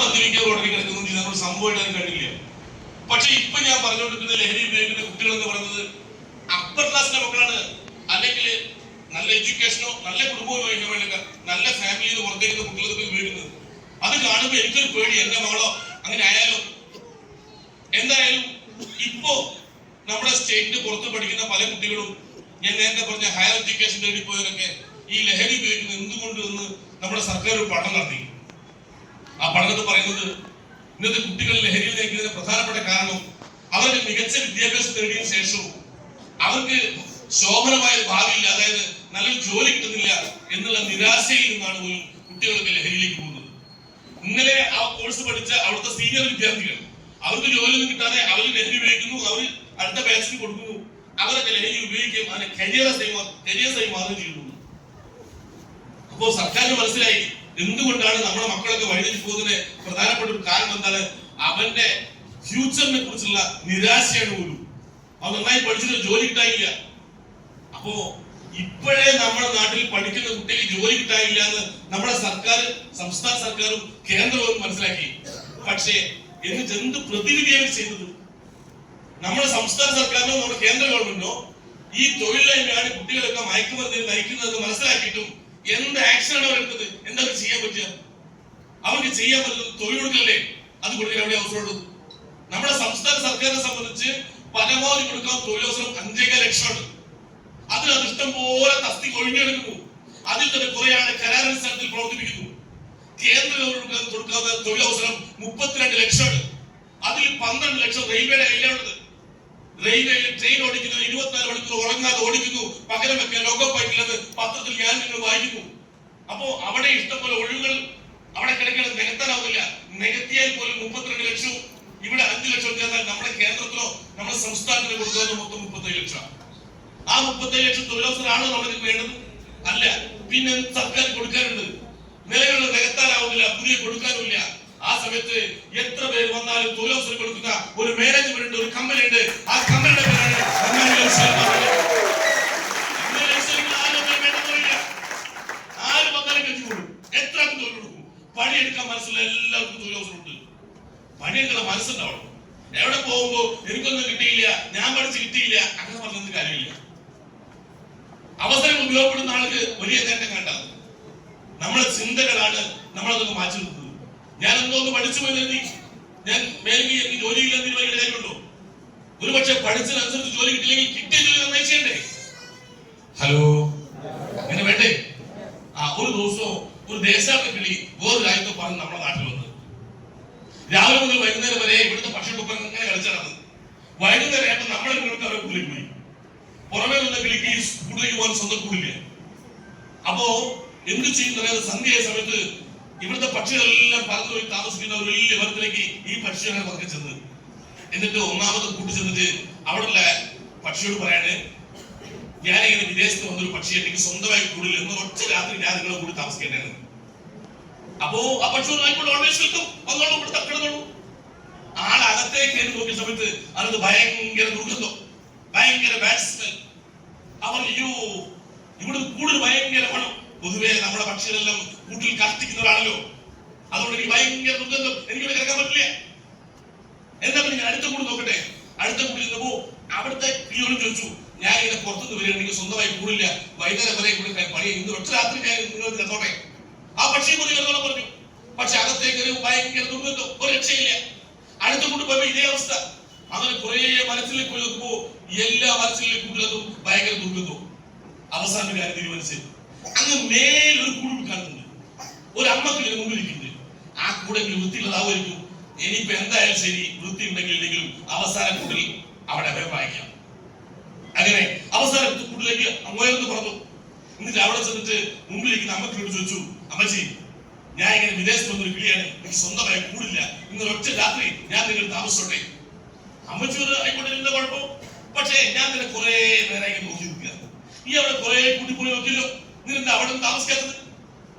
മദ്യപിക്കാൻ റോഡിൽ കിടക്കുന്നു നമ്മൾ സംഭവം ഇടാൻ കഴിയില്ല. പക്ഷെ ഇപ്പൊ ഞാൻ പറഞ്ഞുകൊണ്ടിരിക്കുന്ന ലഹരി ഉപയോഗിക്കുന്ന കുട്ടികൾ എന്ന് പറയുന്നത് അപ്പർ ക്ലാസ്സിലെ മക്കളാണ്. അല്ലെങ്കിൽ നല്ല എഡ്യൂക്കേഷനോ നല്ല കുടുംബമോ ഉപയോഗിക്കാൻ വേണ്ടി നല്ല ഫാമിലിയിൽ നിന്ന് പുറത്തേക്കുന്ന കുട്ടികളൊക്കെ ഉപയോഗിക്കുന്നത്. അത് കാണുമ്പോ എനിക്കൊരു പേടി, എന്റെ മകളോ അങ്ങനെ ആയാലോ. എന്തായാലും ഇപ്പോ നമ്മുടെ സ്റ്റേറ്റിന് പുറത്ത് പഠിക്കുന്ന പല കുട്ടികളും ഞാൻ നേരത്തെ പറഞ്ഞ ഹയർ എഡ്യൂക്കേഷൻ തേടി പോയവരൊക്കെ ഈ ലഹരി ഉപയോഗിക്കുന്നത് എന്തുകൊണ്ട് എന്ന് നമ്മുടെ സർക്കാർ ഒരു പഠനം നടത്തി. ആ പഠനത്തിൽ പറയുന്നത് ഇന്നത്തെ കുട്ടികൾ ലഹരിയിൽ നയിക്കുന്നതിന് പ്രധാനപ്പെട്ട കാരണം അവർക്ക് മികച്ച വിദ്യാഭ്യാസം നേടിയതിനു ശേഷവും അവർക്ക് ശോഭനമായ ഭാവിയില്ല, അതായത് നല്ലൊരു ജോലി കിട്ടുന്നില്ല എന്നുള്ള നിരാശയിൽ നിന്നാണ് പോലും കുട്ടികളൊക്കെ ലഹരിയിലേക്ക് പോകുന്നത്. ഇന്നലെ ആ കോഴ്സ് പഠിച്ച അവിടുത്തെ സീനിയർ വിദ്യാർത്ഥികൾ അവർക്ക് ജോലിയൊന്നും കിട്ടാതെ അവർ ലഹരി ഉപയോഗിക്കുന്നു, അവർ അടുത്ത ബാച്ചിന് കൊടുക്കുന്നു, അവരൊക്കെ ലഹരി ഉപയോഗിക്കും, അങ്ങനെ കരിയേഴ്സായി മാറുകയും ചെയ്യുന്നു. അപ്പോ സർക്കാരിന് മനസ്സിലായി എന്തുകൊണ്ടാണ് നമ്മുടെ മക്കളൊക്കെ വഴിതെറ്റി പോകുന്നതിന് പ്രധാനപ്പെട്ട ഒരു കാരണം എന്താണ്, അവന്റെ ഫ്യൂച്ചറിനെ കുറിച്ചുള്ള നിരാശയാണ് പോലും. അവൻ നന്നായി പഠിച്ചിട്ട് ജോലി കിട്ടാനില്ല. അപ്പോ ഇപ്പോഴേ നമ്മുടെ നാട്ടിൽ പഠിക്കുന്ന കുട്ടിക്ക് ജോലി കിട്ടാനില്ല എന്ന് നമ്മുടെ സർക്കാർ, സംസ്ഥാന സർക്കാരും കേന്ദ്രവും മനസ്സിലാക്കി. പക്ഷേ എന്നിട്ട് എന്ത് പ്രതിവിധിയാണ് ചെയ്തത്? നമ്മുടെ സംസ്ഥാന സർക്കാരിനോ നമ്മുടെ കേന്ദ്ര ഗവൺമെന്റിനോ ഈ തൊഴിലില്ലായ്മയാണ് കുട്ടികളൊക്കെ മയക്കുമരുന്നിൽ നയിക്കുന്നത് മനസ്സിലാക്കിയിട്ടും എന്ത് ആക്ഷനാണ് അവർ എടുത്തത്? എന്താ ചെയ്യാൻ പറ്റുക? അവർക്ക് ചെയ്യാൻ പറ്റുന്നത് തൊഴിൽ കൊടുക്കല്ലേ, അത് കൊടുക്കാൻ എവിടെ അവസരമുള്ളത്? നമ്മുടെ സംസ്ഥാന സർക്കാരിനെ സംബന്ധിച്ച് പരമാവധി കൊടുക്കാൻ തൊഴിലവസരം 5.5 ലക്ഷമാണ്. അതിൽ അത് ഇഷ്ടം പോലെ തസ്തിക ഒഴിഞ്ഞെടുക്കുന്നു. അതിൽ തന്നെ കുറെ ആളെ കരാറടിസ്ഥാനത്തിൽ പ്രവർത്തിപ്പിക്കുന്നു. കേന്ദ്ര ഗവൺമെന്റ് കൊടുക്കാവുന്ന തൊഴിലവസരം 32 ലക്ഷമാണ്. അതിൽ 12 ലക്ഷം റെയിൽവേയുടെ കയ്യിലാണുള്ളത്. റെയിൽവേയിൽ ട്രെയിൻ ഓടിക്കുന്നത് 24 മണിക്കൂർ ഉറങ്ങാതെ ഓടിക്കുന്നു, പകരം വെക്കാൻ ലോകപ്പായിട്ടില്ലെന്ന് പത്രത്തിൽ ഞാൻ നിങ്ങൾ വായിക്കുന്നു. അപ്പോ അവിടെ ഇഷ്ടംപോലെ ഒഴിവുകൾ അവിടെ കിടക്കുന്നത് നികത്താനാവില്ല. നികത്തിയാൽ പോലും 32 ലക്ഷവും ഇവിടെ 5 ലക്ഷം ചേർന്നാൽ നമ്മുടെ കേന്ദ്രത്തിലോ നമ്മുടെ സംസ്ഥാനത്തിനോ കൊടുക്കുന്നത് മൊത്തം 37 ലക്ഷം. ആ 37 ലക്ഷം തൊഴിലവസരമാണോ നമുക്ക് വേണ്ടത്? അല്ല. പിന്നെ സർക്കാർ കൊടുക്കാനുണ്ട്. നിലവിലുള്ള നികത്താനാവുന്നില്ല, പുതിയ കൊടുക്കാനുമില്ല. ആ സമയത്ത് എത്ര പേര് വന്നാലും തൊഴിലവസരം കൊടുക്കുന്ന ഒരു മാനേജ്മെന്റ് ഉണ്ട്, ഒരു കമ്പനി ഉണ്ട്. ആ കമ്പനിയുടെ പേരാണ് ആര് വന്നാലും കെട്ടി കൊടുക്കും, എത്ര തൊഴിൽ കൊടുക്കും. പണിയെടുക്കാൻ മനസ്സുള്ള എല്ലാവർക്കും തൊഴിലവസരം ഉണ്ട്. പണിയെടുക്കുന്ന മനസ്സുണ്ടാവണം. എവിടെ പോകുമ്പോ എനിക്കൊന്നും കിട്ടിയില്ല, ഞാൻ പഠിച്ച് കിട്ടിയില്ല, അങ്ങനെ പറഞ്ഞൊന്നും കാര്യമില്ല. അവസരം ഉപയോഗപ്പെടുന്ന ആൾക്ക് വലിയ നേട്ടം കണ്ടത് നമ്മളെ ചിന്തകളാണ് നമ്മളതൊക്കെ മാറ്റി നിർത്തുന്നത്. ഞാൻ എന്തോന്ന് പഠിച്ചു പോയി ഞാൻ മേൽവി എനിക്ക് ജോലിയില്ലെന്ന് വലിയ കാര്യമുണ്ടോ? ഒരു പക്ഷെ പഠിച്ചതിനനുസരിച്ച് ജോലി കിട്ടില്ലെങ്കിൽ കിട്ടിയ ജോലി നന്നായി ചെയ്യണ്ടേ? ഹലോ, അങ്ങനെ വേണ്ടേ? ഒരു ദിവസവും ഒരു ദേശാടനക്കിളി വേറൊരു രാജ്യത്തോ പറഞ്ഞ് നമ്മുടെ നാട്ടിൽ വന്നത് രാവിലെ മുതൽ വൈകുന്നേരം വരെ ഇവിടുത്തെ പക്ഷിക്കൊപ്പം ഇങ്ങനെ കളിച്ചാണ്. വൈകുന്നേരം ആയപ്പോൾ നമ്മളെ കുട്ടികൾക്ക് അവരെ കൂടിലേക്ക് പോയി. പുറമേ നിന്ന് കിളിക്ക് കൂടുതലേക്ക് പോകാൻ സ്വന്തം കൂടില്ല. അപ്പോ എന്ത് ചെയ്യുന്നത്? സന്ധ്യയായ സമയത്ത് ഇവിടുത്തെ പക്ഷികളെല്ലാം പറന്നു പോയി താമസിക്കുന്ന ഒരു വലിയ വനത്തിലേക്ക് ഈ പക്ഷികളെ പതുക്കെ ചെന്ന്, എന്നിട്ട് ഒന്നാമത് കൂട്ടി ചെന്നിട്ട് അവിടെയുള്ള പക്ഷിയോട് പറയാണ്, ഞാനിങ്ങനെ വിദേശത്ത് വന്നൊരു പക്ഷിയെ എനിക്ക് സ്വന്തമായി കൂടില്ല, എന്ന് ഒറ്റ രാത്രി ഞാൻ നിങ്ങളെ കൂടി താമസിക്കേണ്ടതാണ്. അപ്പോ ആ പക്ഷിയോട് ഓൾവേസ് വെൽക്കം, വന്നോളൂ, ഇവിടെ തക്കിടന്നോളൂ. ആളകത്തേക്ക് കയറി നോക്കിയ സമയത്ത് അത് ഭയങ്കര ദുർഗന്ധം, ഭയങ്കര ബാഡ് സ്മെൽ. അവർ അയ്യോ ഇവിടെ കൂടുതൽ ഭയങ്കര മണം. പൊതുവെ നമ്മുടെ പക്ഷികളെല്ലാം കൂട്ടിൽ കഷ്ടിക്കുന്നവരാണല്ലോ, അതുകൊണ്ട് എനിക്ക് ഭയങ്കര ദുർഗന്ധം, എനിക്കിവിടെ കിടക്കാൻ പറ്റില്ല. എന്താ പിന്നെ അടുത്ത കൂടി നോക്കട്ടെ. അടുത്ത കൂടി നിന്നപ്പോ അവിടുത്തെ കിളിയോട് ചോദിച്ചു, ഞാൻ ഇങ്ങനെ പുറത്തുനിന്ന് വരികയാണ്, എനിക്ക് സ്വന്തമായി കൂടില്ല, വൈകുന്നേരം വരെ ഇവിടെ പണി, ഇന്ന് ഒറ്റ രാത്രി ഞാൻ നിങ്ങൾ കിടന്നോട്ടെ. ആ പക്ഷിയെ കൂടി കിടന്നോളം പറഞ്ഞു. പക്ഷെ അകത്തേക്ക് ഭയങ്കര ദുർഗന്ധം, ഒരു രക്ഷയില്ല. അടുത്ത കൂടി പോയപ്പോ ഇതേ അവസ്ഥ. അങ്ങനെ കുറെ മനസ്സിലേക്ക് പോയി നോക്കുമ്പോ എല്ലാ മനസ്സിലേക്ക് കൂടുതലും ഭയങ്കര ദുർഗന്ധവും. അവസാന കാര്യം തീരുമാനിച്ച് അങ്ങ് മേലൊരു കൂട് കാണുന്നുണ്ട്. ഒരു അമ്മക്ക് ഇതിന് മുമ്പിരിക്കുന്നുണ്ട്. ആ കൂടെങ്കിലും വൃത്തിയുള്ളതാവുമായിരിക്കും. ഇനിയിപ്പോ എന്തായാലും ശരി, വൃത്തി ഉണ്ടെങ്കിൽ ഇല്ലെങ്കിലും അവസാന കൂടിൽ അവിടെ അവരെ വായിക്കാം. അങ്ങനെ അവസാന കൂട്ടിലേക്ക് അങ്ങോട്ട് പറഞ്ഞു. എന്നിട്ട് അവിടെ ചെന്നിട്ട് മുമ്പിലിരിക്കുന്ന അമ്മക്കിനോട് ചോദിച്ചു, അമ്മച്ചി, ഞാൻ ഇങ്ങനെ വിദേശത്ത് വന്നൊരു കിളിയാണ്, എനിക്ക് സ്വന്തമായി കൂടില്ല, ഇന്നൊരു ഒറ്റ രാത്രി ഞാൻ നിങ്ങൾ താമസിച്ചോട്ടെ. അമ്മച്ചി ആയിക്കോട്ടെ, എന്താ കുഴപ്പം? പക്ഷേ ഞാൻ തന്നെ കുറെ നേരമായി നോക്കി നിൽക്കുക, ഈ അവിടെ കുറെ കൂട്ടിപ്പോയി നോക്കിയല്ലോ, നിന്റെ അവിടെ താമസിക്കാത്തത്.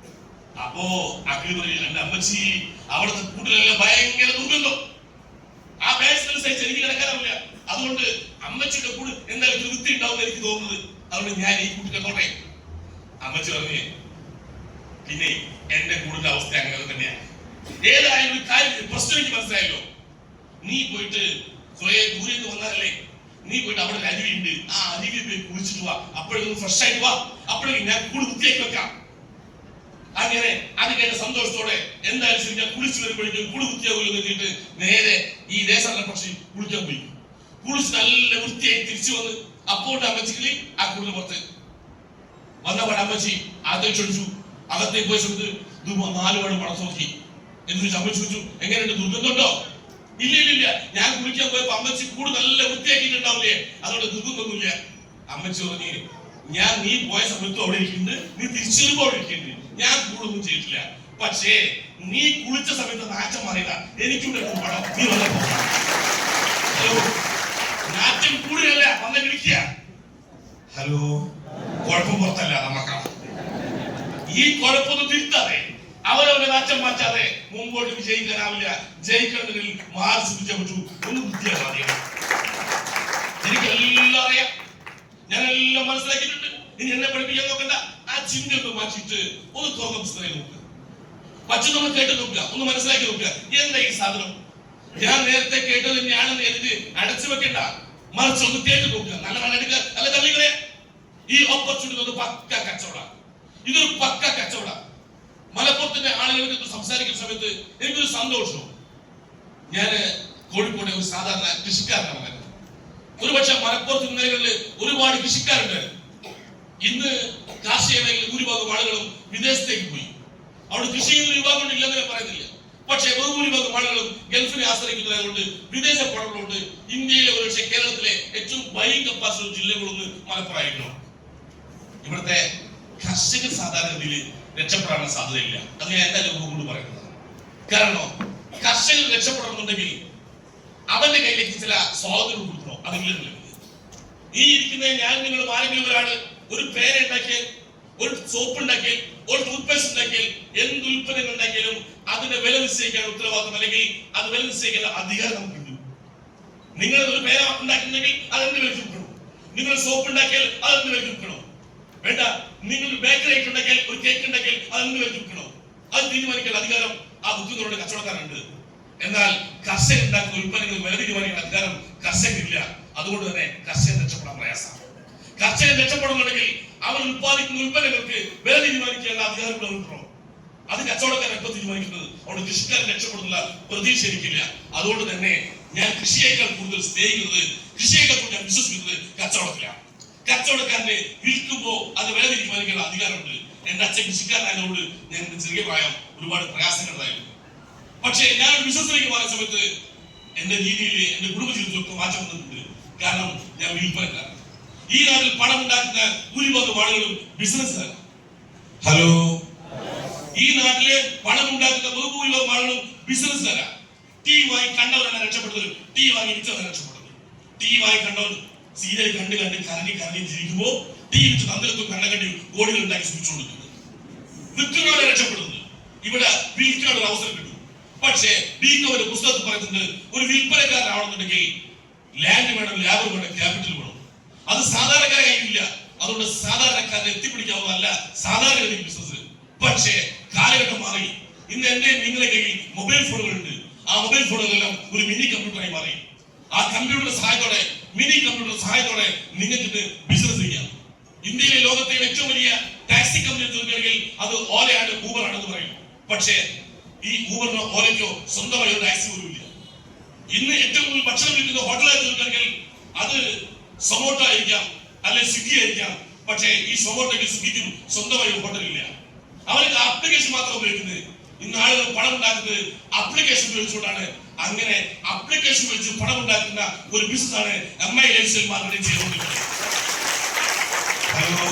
അപ്പോ അക്കിളി പറയില്ല, എന്റെ അമ്മച്ചി അവിടുത്തെ കൂട്ടിലെല്ലാം ഭയങ്കര ദുർഗന്ധം, ആ ബാഡ് സഹിച്ച് എനിക്ക് കിടക്കാനാവില്ല. അതുകൊണ്ട് അമ്മച്ചിയുടെ കൂട് എന്തായാലും വൃത്തി ഉണ്ടാവും എനിക്ക് തോന്നുന്നത്, അതുകൊണ്ട് ഞാൻ ഈ കൂട്ടിൽ കിടന്നോട്ടെ. അമ്മച്ചി പറഞ്ഞേ, പിന്നെ എന്റെ കൂടിന്റെ അവസ്ഥ അങ്ങനെ തന്നെയാണ്. ഏതായാലും ഒരു കാര്യം പ്രശ്നം എനിക്ക് മനസ്സിലായല്ലോ. നീ പോയിട്ട് കുറെ ദൂരെ നിന്ന് വന്നാലല്ലേ, നീ പോയിട്ട് അവിടെ ഒരു അരുവി ഉണ്ട്, ആ അരുവിയിൽ പോയി കുളിച്ചിട്ട് വാ, അപ്പോഴേക്കും ഫ്രഷ് ആയിട്ട് വാ, അപ്പോഴേക്കും ഞാൻ കൂടി വൃത്തിയാക്കി വെക്കാം. അങ്ങനെ അത് കേട്ട സന്തോഷത്തോടെ എന്തായാലും ശരി ഞാൻ കുളിച്ചു വരുമ്പോഴേക്കും കൂടി വൃത്തിയാകുമല്ലോ എന്നിട്ട് നേരെ ഈ ദേശാടന പക്ഷി കുളിക്കാൻ പോയി. കുളിച്ച് നല്ല വൃത്തിയായി തിരിച്ചു വന്ന് അപ്പോട്ട് അമ്മച്ചിക്ക് ആ കൂടുതൽ പുറത്ത് വന്നപാട് അമ്മച്ചി ആദ്യം ചോദിച്ചു. അകത്തേക്ക് പോയ സമയത്ത് 4 വടം പടം നോക്കി. എന്നിട്ട് അമ്മ ചോദിച്ചു, എങ്ങനെയുണ്ട്, ദുർഗന്ധമുണ്ടോ? ഇല്ല, ഞാൻ കുളിക്കാൻ പോയപ്പോ അമ്മച്ചി കൂട് നല്ല വൃത്തിയാക്കിയിട്ടുണ്ടാവില്ലേ, അതുകൊണ്ട് ദുർഗന്ധമൊന്നുമില്ല. അമ്മച്ചി പറഞ്ഞു, നീ പോയ സമയത്തും അവിടെ ഇരിക്കുന്നുണ്ട്, നീ തിരിച്ചു വരുമ്പോ അവിടെ ഇരിക്കുന്നുണ്ട്, ഞാൻ കൂടൊന്നും ചെയ്തിട്ടില്ല. പക്ഷേ നീ കുളിച്ച സമയത്ത് നാറ്റം മാറിയതാ, എനിക്കും പടം നീ വന്നപ്പോ. ഹലോ, നാറ്റം കൂടുതലല്ല വന്ന വിളിക്കുക. ഹലോ, കുഴപ്പം പുറത്തല്ല നമുക്കാണ്. ഈ കുഴപ്പമൊന്നും തിരുത്താതെ അവരവരുടെ നാറ്റം മാറ്റാതെ മുമ്പോട്ട് വിജയിക്കാനാവില്ല. ജയിക്കണമെങ്കിൽ മാറി ശ്രമിച്ചാൽ പറ്റൂ. ഒന്ന് ബുദ്ധിയാണ്. എനിക്കെല്ലാം അറിയാം, ഞാൻ എല്ലാം മനസ്സിലാക്കിയിട്ടുണ്ട്. ഇനി എന്നെ പഠിപ്പിക്കാൻ നോക്കണ്ട. ആ ചിന്തയൊക്കെ മാറ്റിയിട്ട് ഒന്ന് തുറന്ന പുസ്തകം നോക്കുക, പച്ചൊന്ന് കേട്ട് നോക്കുക, ഒന്ന് മനസ്സിലാക്കി നോക്കുക. എന്താ ഈ സാധനം? ഞാൻ നേരത്തെ കേട്ടത് തന്നെയാണെന്ന് എന്നിട്ട് അടച്ചു വെക്കണ്ട, മറിച്ച് ഒന്ന് കേട്ട് നോക്കുക. നല്ല എടുക്കുക, നല്ല തള്ളികളെ. ഈ ഓപ്പർച്യൂണിറ്റി ഒന്ന് പക്ക കച്ചവടം, ഇതൊരു പക്ക കച്ചവടം. മലപ്പുറത്തിന്റെ ആളുകൾക്ക് സംസാരിക്കുന്ന സമയത്ത് എനിക്കൊരു സന്തോഷം. ഞാൻ കോഴിക്കോട്ടെ ഒരു സാധാരണ കൃഷിക്കാരനാണ്. ഒരുപക്ഷെ മലപ്പുറത്ത് ഇന്നലകളിൽ ഒരുപാട് കൃഷിക്കാരുണ്ട്. ഇന്ന് കാർഷിക മേഖലയിൽ ഭൂരിഭാഗം ആളുകളും വിദേശത്തേക്ക് പോയി. അവിടെ കൃഷി ചെയ്യുന്ന ഒരു വിഭാഗം ഇല്ലെന്ന് ഞാൻ പറയുന്നില്ല. പക്ഷേ ബഹുഭൂരിഭാഗം ആളുകളും ഗൾഫിനെ ആശ്രയിക്കുന്നതുകൊണ്ട് വിദേശ പണങ്ങളുണ്ട്. ഇന്ത്യയിലെ ഒരുപക്ഷെ കേരളത്തിലെ ഏറ്റവും ബൈങ് കപ്പാസിറ്റി ജില്ലകളൊന്ന് മലപ്പുറമായിരിക്കണം. ഇവിടുത്തെ കർഷകർ സാധാരണഗതിയിൽ രക്ഷപ്പെടാനുള്ള സാധ്യതയില്ല. അത് ഞാൻ എന്റെ അനുഭവം കൊണ്ട് പറയുന്നത്. കാരണം കർഷകർ രക്ഷപ്പെടണമെന്നുണ്ടെങ്കിൽ അവന്റെ കയ്യിലേക്ക് ചില സ്വാതന്ത്ര്യം കൊടുക്കണോ, അതില്ല. ഈ ഇരിക്കുന്ന ഞാൻ നിങ്ങൾ ആരെങ്കിലും ഒരാള് ഒരു പേരുണ്ടാക്കിയാൽ, ഒരു സോപ്പ് ഉണ്ടാക്കിയാൽ, ഒരു ടൂത്ത് പേസ്റ്റ് ഉണ്ടാക്കിയാൽ, എന്ത് ഉൽപ്പന്നങ്ങൾ ഉണ്ടാക്കിയാലും അതിന്റെ വില നിശ്ചയിക്കാൻ ഉത്തരവാദിത്വം അല്ലെങ്കിൽ അത് വില നിശ്ചയിക്കുന്ന അധികാരം നമുക്കുണ്ട്. നിങ്ങൾ ഒരു പേര ഉണ്ടാക്കുന്നെങ്കിൽ അതെന്ത് വിലക്ക് വിൽക്കണം. നിങ്ങൾ സോപ്പ് ഉണ്ടാക്കിയാൽ അതെന്ത് വിലക്ക് വിൽക്കണം. വേണ്ട, നിങ്ങൾ ബേക്കറി ആയിട്ട് ഉണ്ടാക്കിയാൽ, ഒരു കേക്ക് ഉണ്ടാക്കിയാൽ അതെന്ത് വിലക്ക് വിൽക്കണം. അത് തീരുമാനിക്കാൻ അധികാരം ആ ബുദ്ധിമുട്ടുള്ള കച്ചവടക്കാരുണ്ട്. എന്നാൽ കർഷകർ ഉണ്ടാക്കുന്ന ഉൽപ്പന്നങ്ങൾ വില തീരുമാനിക്കുന്ന അധികാരം കർഷകരില്ല. അതുകൊണ്ട് തന്നെ കർഷകർ രക്ഷപ്പെടാൻ പ്രയാസമാണ്. കർഷകർ രക്ഷപ്പെടണമെങ്കിൽ അവർ ഉത്പാദിക്കുന്ന ഉൽപ്പന്നങ്ങൾക്ക് വില തീരുമാനിക്കാനുള്ള അധികാരം ഉണ്ടോ? അത് കച്ചവടക്കാരൻ എപ്പോൾ തീരുമാനിക്കുന്നത്? അവിടെ കൃഷിക്കാരൻ രക്ഷപ്പെടുന്നുള്ള പ്രതീക്ഷ എനിക്കില്ല. അതുകൊണ്ട് തന്നെ ഞാൻ കൃഷിയേക്കാൾ കൂടുതൽ സ്നേഹിക്കുന്നത്, കൃഷിയേക്കാൾ കൂടുതൽ ഞാൻ വിശ്വസിക്കുന്നത് കച്ചവടത്തിലാണ്. കച്ചവടക്കാരനെ വിൽക്കുമ്പോൾ അത് വില തീരുമാനിക്കാനുള്ള അധികാരമുണ്ട്. എന്റെ അച്ഛൻ കൃഷിക്കാരനായതുകൊണ്ട് ഞാൻ എന്റെ ചെറിയ പ്രായം ഒരുപാട് പ്രയാസങ്ങളുണ്ടായിരുന്നു. പക്ഷേ ഞാൻ ബിസിനസ്സിലേക്ക് മാറിയ സമയത്ത് എന്റെ രീതിയിൽ എന്റെ കുടുംബജീവിതത്തിലൊക്കെ മാറ്റം വന്നിട്ടുണ്ട്. കാരണം ഞാൻ വിൽപ്പനക്കാരൻ. ഈ നാട്ടിൽ പണം ഉണ്ടാക്കുന്ന ഭൂരിഭാഗം ആളുകളും ബിസിനസ്സുകാരാണ്. ഹലോ, ഈ നാട്ടില് പണം ഉണ്ടാക്കുന്ന ബഹുഭൂരിഭാഗം ആളുകളും ബിസിനസ്സുകാരാണ്. ടീ വാങ്ങി കണ്ടവരാണ് രക്ഷപ്പെട്ടത്, ടീ വാങ്ങി വിറ്റവരാണ് രക്ഷപ്പെട്ടത്. ടീ വാങ്ങി കണ്ടവൻ സീരിയൽ കണ്ട് കരഞ്ഞി ജീവിക്കുമ്പോ ടീ വിറ്റ് തന്നിലത്തും കണ്ണകണ്ടി കോടികൾ ഉണ്ടാക്കി സൂക്ഷിച്ചു കൊടുക്കുന്നത്. വിൽക്കുന്നവരെ രക്ഷപ്പെടുന്നത്. ഇവിടെ വിൽക്കാനുള്ള അവസരം കിട്ടും. പക്ഷേ ബീക്കോന്റെ പുസ്തകത്തിൽ പറയുന്നത് ഒരു വിൽപ്പനക്കാരനാവണമെന്നുണ്ടെങ്കിൽ ലാൻഡ് വേണം, ലാബർ വേണം, ക്യാപിറ്റൽ വേണം. അത് സാധാരണക്കാരെ കയ്യിലില്ല. അതുകൊണ്ട് സാധാരണക്കാരനെ എത്തിപ്പിടിക്കാവുന്നതല്ല സാധാരണ ബിസിനസ്. പക്ഷേ കാലഘട്ടം മാറി. ഇന്ന് എന്റെ നിങ്ങളുടെ കയ്യിൽ മൊബൈൽ ഫോണുകളുണ്ട്. ആ മൊബൈൽ ഫോണുകളെല്ലാം ഒരു മിനി കമ്പ്യൂട്ടറായി മാറി. ആ കമ്പ്യൂട്ടറുടെ സഹായത്തോടെ, മിനി കമ്പ്യൂട്ടറുടെ സഹായത്തോടെ നിങ്ങൾക്ക് ബിസിനസ് ചെയ്യാം. ഇന്ത്യയിലെ ലോകത്തെ ഏറ്റവും വലിയ ടാക്സി കമ്പനി തീർക്കണമെങ്കിൽ അത് ഓലയാണ്, ഊബർ ആണെന്ന് പറയും. പക്ഷേ ഈ ഊബറിനോ ഓലയ്ക്കോ സ്വന്തമായി ഒരു ടാക്സി പോലും ഇല്ല. ഇന്ന് ഏറ്റവും കൂടുതൽ ഭക്ഷണം വിൽക്കുന്ന ഹോട്ടലായി തീർക്കണമെങ്കിൽ അത് സൊമോട്ടോ ആയിരിക്കാം, അല്ലെ സ്വിഗ്ഗി ആയിരിക്കാം. പക്ഷേ ഈ സൊമോട്ടോയ്ക്ക് സ്വിഗ്ഗിക്കും സ്വന്തമായി ഒരു ഹോട്ടലില്ല. അവർക്ക് ആപ്ലിക്കേഷൻ മാത്രം ഉപയോഗിക്കുന്നത്. ഇന്ന് ആളുകൾ പണം ഉണ്ടാക്കുന്നത് ആപ്ലിക്കേഷൻ ഉപയോഗിച്ചുകൊണ്ടാണ്. അങ്ങനെ ആപ്ലിക്കേഷൻ ഉപയോഗിച്ച് പണം ഉണ്ടാക്കുന്ന ഒരു ബിസിനസ്സാണ് MI ലൈഫ്സ്റ്റൈൽ മാർക്കറ്റിംഗ് ചെയ്തുകൊണ്ടിരിക്കുന്നത്. ഹലോ,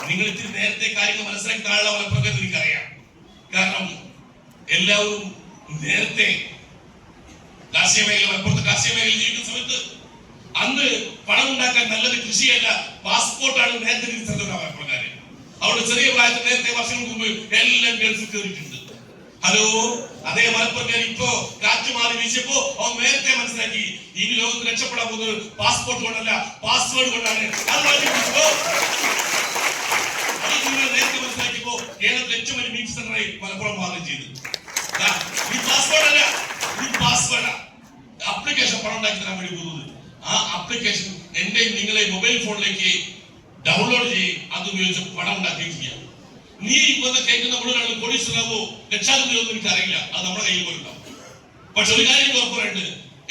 നിങ്ങൾ ഇത്തിരി നേരത്തെ കാര്യങ്ങൾ മനസ്സിലാക്കി താഴെ പ്രകൃതി എനിക്കറിയാം. കാരണം എല്ലാവരും നേരത്തെ കാർഷിക മേഖല, മലപ്പുറത്ത് കാർഷിക മേഖലയിൽ ജീവിക്കുന്ന സമയത്ത് അന്ന് പണം ഉണ്ടാക്കാൻ നല്ലത് കൃഷിയല്ല, പാസ്പോർട്ടാണ് നേരത്തെ തിരിച്ചറിഞ്ഞ അവിടെ ചെറിയ പ്രായത്തിൽ നേരത്തെ വർഷങ്ങൾക്ക് മുമ്പ് എല്ലാം ഗൾഫിൽ കയറിയിട്ടുണ്ട്. ഹലോ, അതേ മലപ്പുറം ഇപ്പോ കാറ്റ് മാറി വീശിയപ്പോ അവൻ നേരത്തെ മനസ്സിലാക്കി ഇനി ലോകത്ത് രക്ഷപ്പെടാൻ പോകുന്നത് പാസ്പോർട്ട് കൊണ്ടല്ല, പാസ്വേഡ് കൊണ്ടാണ്. അത് നേരത്തെ മനസ്സിലാക്കിയപ്പോ കേരളത്തിലെ ഏറ്റവും വലിയ മീറ്റ് സെന്ററായി മലപ്പുറം മാറുകയും ചെയ്തു. ഈ പാസ്വേഡ് അല്ല, ഈ പാസ്വേഡാ. ആപ്ലിക്കേഷൻ പണം ഉണ്ടാക്കി തരാൻ വേണ്ടി പോകുന്നത്. ആ ആപ്ലിക്കേഷൻ എന്റെ നിങ്ങളെ മൊബൈൽ ഫോണിലേക്ക് ഡൗൺലോഡ് ചെയ്യും, അത് ഉപയോഗിച്ച് പണം ഉണ്ടാക്കുകയും ചെയ്യാം. നീ ഇപ്പോഴത്തെ കേൾക്കുന്ന മുഴുവൻ കോടീശ്വരാവോ ലക്ഷാധിപതിയോ ഒന്നും എനിക്ക് അറിയില്ല, അത് നമ്മുടെ കയ്യിൽ പോലും ഉണ്ടാവും. പക്ഷെ ഒരു കാര്യം ഉറപ്പുണ്ട്,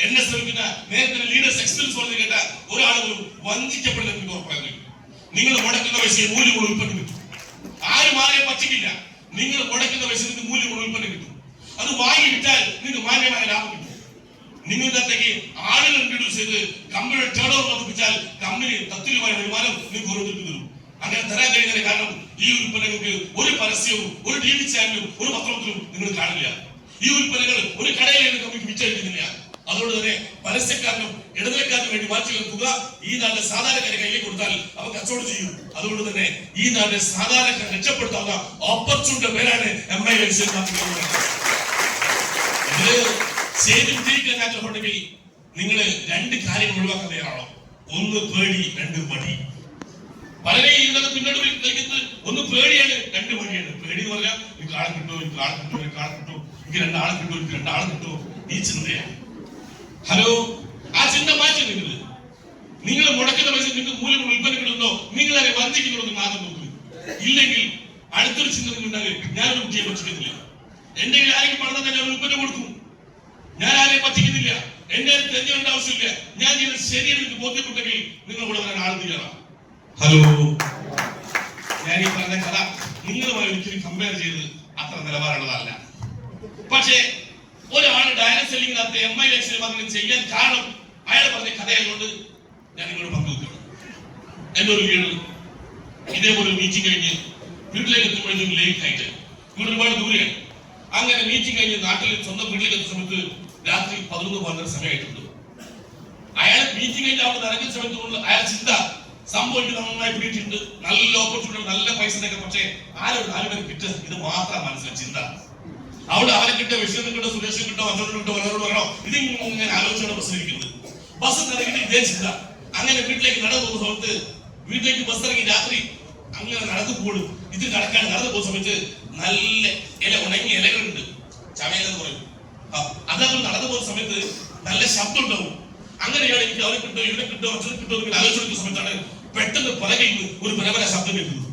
എന്നെ ശ്രമിക്കുന്ന നേരത്തെ ലീഡേഴ്സ് എക്സ്പീരിയൻസ് പറഞ്ഞു കേട്ട ഒരാളുകളും വഞ്ചിക്കപ്പെടുന്ന എനിക്ക് ഉറപ്പായിരുന്നു. നിങ്ങൾ മുടക്കുന്ന പൈസയിൽ മൂല്യമുള്ള ഉൽപ്പന്നം കിട്ടും. ആരും ആരെയും പറ്റിക്കില്ല. നിങ്ങൾ മുടക്കുന്ന പൈസ നിങ്ങൾക്ക് മൂല്യമുള്ള ഉൽപ്പന്നം കിട്ടും. അത് വാങ്ങി വിറ്റാൽ നിങ്ങൾക്ക് മാന്യമായ ലാഭം കിട്ടും. നിങ്ങളിടത്തേക്ക് ആളുകൾ ഇൻട്രൊഡ്യൂസ് ചെയ്ത് കമ്പനിയുടെ ടേൺ ഓവർ വർദ്ധിപ്പിച്ചാൽ കമ്പനി തത്തുല്യമായ വരുമാനം നിങ്ങൾക്ക് ഓരോരുത്തർക്ക് തരും. അങ്ങനെ തരാൻ കഴിയുന്നതിന് കാരണം ഈ ഉൽപ്പന്നങ്ങൾക്ക് ഒരു പരസ്യവും ഒരു ടി വി ചാനലും ഒരു പത്രത്തിലും നിങ്ങൾ കാണില്ല. ഈ ഉൽപ്പന്നങ്ങൾ ഒരു കടയിലേക്ക് കമ്പനിക്ക് വിറ്റഴിക്കുന്നില്ല. അതുകൊണ്ട് തന്നെ പരസ്യക്കാരനും ഇടനിലക്കാരനും വേണ്ടി മാറ്റി തുക ഈ നാട്ടിലെ സാധാരണക്കാരെ കയ്യിലേക്ക് കൊടുത്താൽ അവർ കച്ചവടം ചെയ്യും. അതുകൊണ്ട് തന്നെ ഈ നാട്ടിലെ സാധാരണക്കാരെ രക്ഷപ്പെടുത്താവുന്ന ഓപ്പർച്യൂണിറ്റിയുടെ പേരാണ് MILC. ചെയ്ത് വിജയിക്കാൻ ആഗ്രഹമുണ്ടെങ്കിൽ നിങ്ങൾ രണ്ട് കാര്യങ്ങൾ ഒഴിവാക്കാൻ തയ്യാറാണോ? ഒന്ന് പേടി, രണ്ട് മടി. പലരെയും ഇന്നത്തെ പിന്നോട്ട് കളിക്കുന്നത് ഒന്ന് പേടിയാണ്, രണ്ട് മടിയാണ്. പേടി എന്ന് പറഞ്ഞാൽ എനിക്ക് ആളെ കിട്ടുമോ, എനിക്ക് ആളെ കിട്ടുമോ, എനിക്ക് ആളെ കിട്ടുമോ, എനിക്ക് രണ്ടാളെ കിട്ടുമോ, എനിക്ക് രണ്ടാളെ കിട്ടുമോ, ഈ ചിന്തയാണ്. ഹലോ, ആ ചിന്ത മാറ്റി നിൽക്കുന്നത്. നിങ്ങൾ മുടക്കുന്ന പൈസ നിങ്ങൾക്ക് മൂല്യമുള്ള ഉൽപ്പന്നം കിട്ടുന്നോ, നിങ്ങളെ വർദ്ധിക്കുന്നുണ്ടോ നിങ്ങൾ ആദ്യം നോക്കുക. ഇല്ലെങ്കിൽ അടുത്തൊരു ചിന്ത നിങ്ങളുണ്ടാകും, ഞാനൊരു കുട്ടിയെ പറ്റിക്കുന്നില്ല, എന്റെ കയ്യിൽ ആരെങ്കിലും പണം തന്നെ ഞാൻ ഉൽപ്പന്നം കൊടുക്കും, ഞാൻ ആരെയും പറ്റിക്കുന്നില്ല, എന്റെ തെരഞ്ഞെടുക്കേണ്ട ആവശ്യമില്ല, ഞാൻ ചെയ്യുന്നത് ശരിയെന്ന് എനിക്ക് ബോധ്യപ്പെട്ടെങ്കിൽ നിങ്ങൾ കൂടെ വരാൻ ആൾ തയ്യാറാണ്. ഹലോ, ഞാൻ ഈ പറഞ്ഞ കഥ നിങ്ങളുമായി ഒരിക്കലും കമ്പയർ ചെയ്ത് അത്ര നിലവാരമുള്ളതല്ല. പക്ഷേ ഒരാൾ ഡയറക്ട് സെല്ലിംഗിനകത്ത് MILC വന്ന് ചെയ്യാൻ കാരണം അയാൾ പറഞ്ഞ കഥയായതുകൊണ്ട് ഞാൻ നിങ്ങളോട് പങ്കുവെക്കണം. എന്റെ ഒരു ലീഡർ ഇതേപോലെ മീറ്റിംഗ് കഴിഞ്ഞ് വീട്ടിലേക്ക് എത്തുമ്പോഴേക്കും ലേറ്റ് ആയിട്ട്, ഇവിടെ ഒരുപാട് ദൂരെയാണ്. അങ്ങനെ മീറ്റിംഗ് കഴിഞ്ഞ് നാട്ടിൽ സ്വന്തം വീട്ടിലേക്ക് എത്തുന്ന സമയത്ത് രാത്രി 11-12 സമയമായിട്ടുണ്ട്. അയാൾ മീറ്റിംഗ് കഴിഞ്ഞ് അവിടെ ഇറങ്ങുന്ന സമയത്ത് അയാൾ ചിന്ത സംഭവം നന്നായി പിടിയിട്ടുണ്ട്, നല്ല ഓപ്പർച്യൂണിറ്റി, നല്ല പൈസ ഒക്കെ. പക്ഷേ ആരും പേര് കിട്ടുക, ഇത് മാത്രം മനസ്സിലായി ചിന്ത. അവിടെ അവരെ കിട്ടിയ വിഷയം കിട്ടോ, സുരേഷ് കിട്ടോ, അഞ്ചോട് കിട്ടോ, അവരോട് പറയണോ, ഇതിങ്ങനെ ആലോചിച്ചാണ് ബസ് ഇരിക്കുന്നത്. ബസ് ഇറങ്ങിയിട്ട് ഇതേ ചിന്ത. അങ്ങനെ വീട്ടിലേക്ക് നടന്നു പോകുന്ന സമയത്ത് വീട്ടിലേക്ക് ബസ് ഇറങ്ങി രാത്രി അങ്ങനെ നടന്നു പോകും. ഇത് നടക്കാൻ നടന്നു പോകുന്ന സമയത്ത് നല്ല ഉണങ്ങിയ ഇലകളുണ്ട്, ചമയലെന്ന് പറയും. അതങ്ങനെ നടന്നു പോകുന്ന സമയത്ത് നല്ല ശബ്ദം ഉണ്ടാവും. അങ്ങനെയാണ് എനിക്ക് അവരെ കിട്ടോ, ഇവിടെ കിട്ടോ, അച്ഛനെ കിട്ടോ എന്ന് ആലോചിക്കുന്ന സമയത്താണ് പെട്ടെന്ന് പുറകയിൽ ഒരു പരമ്പര ശബ്ദം കേൾക്കുന്നത്.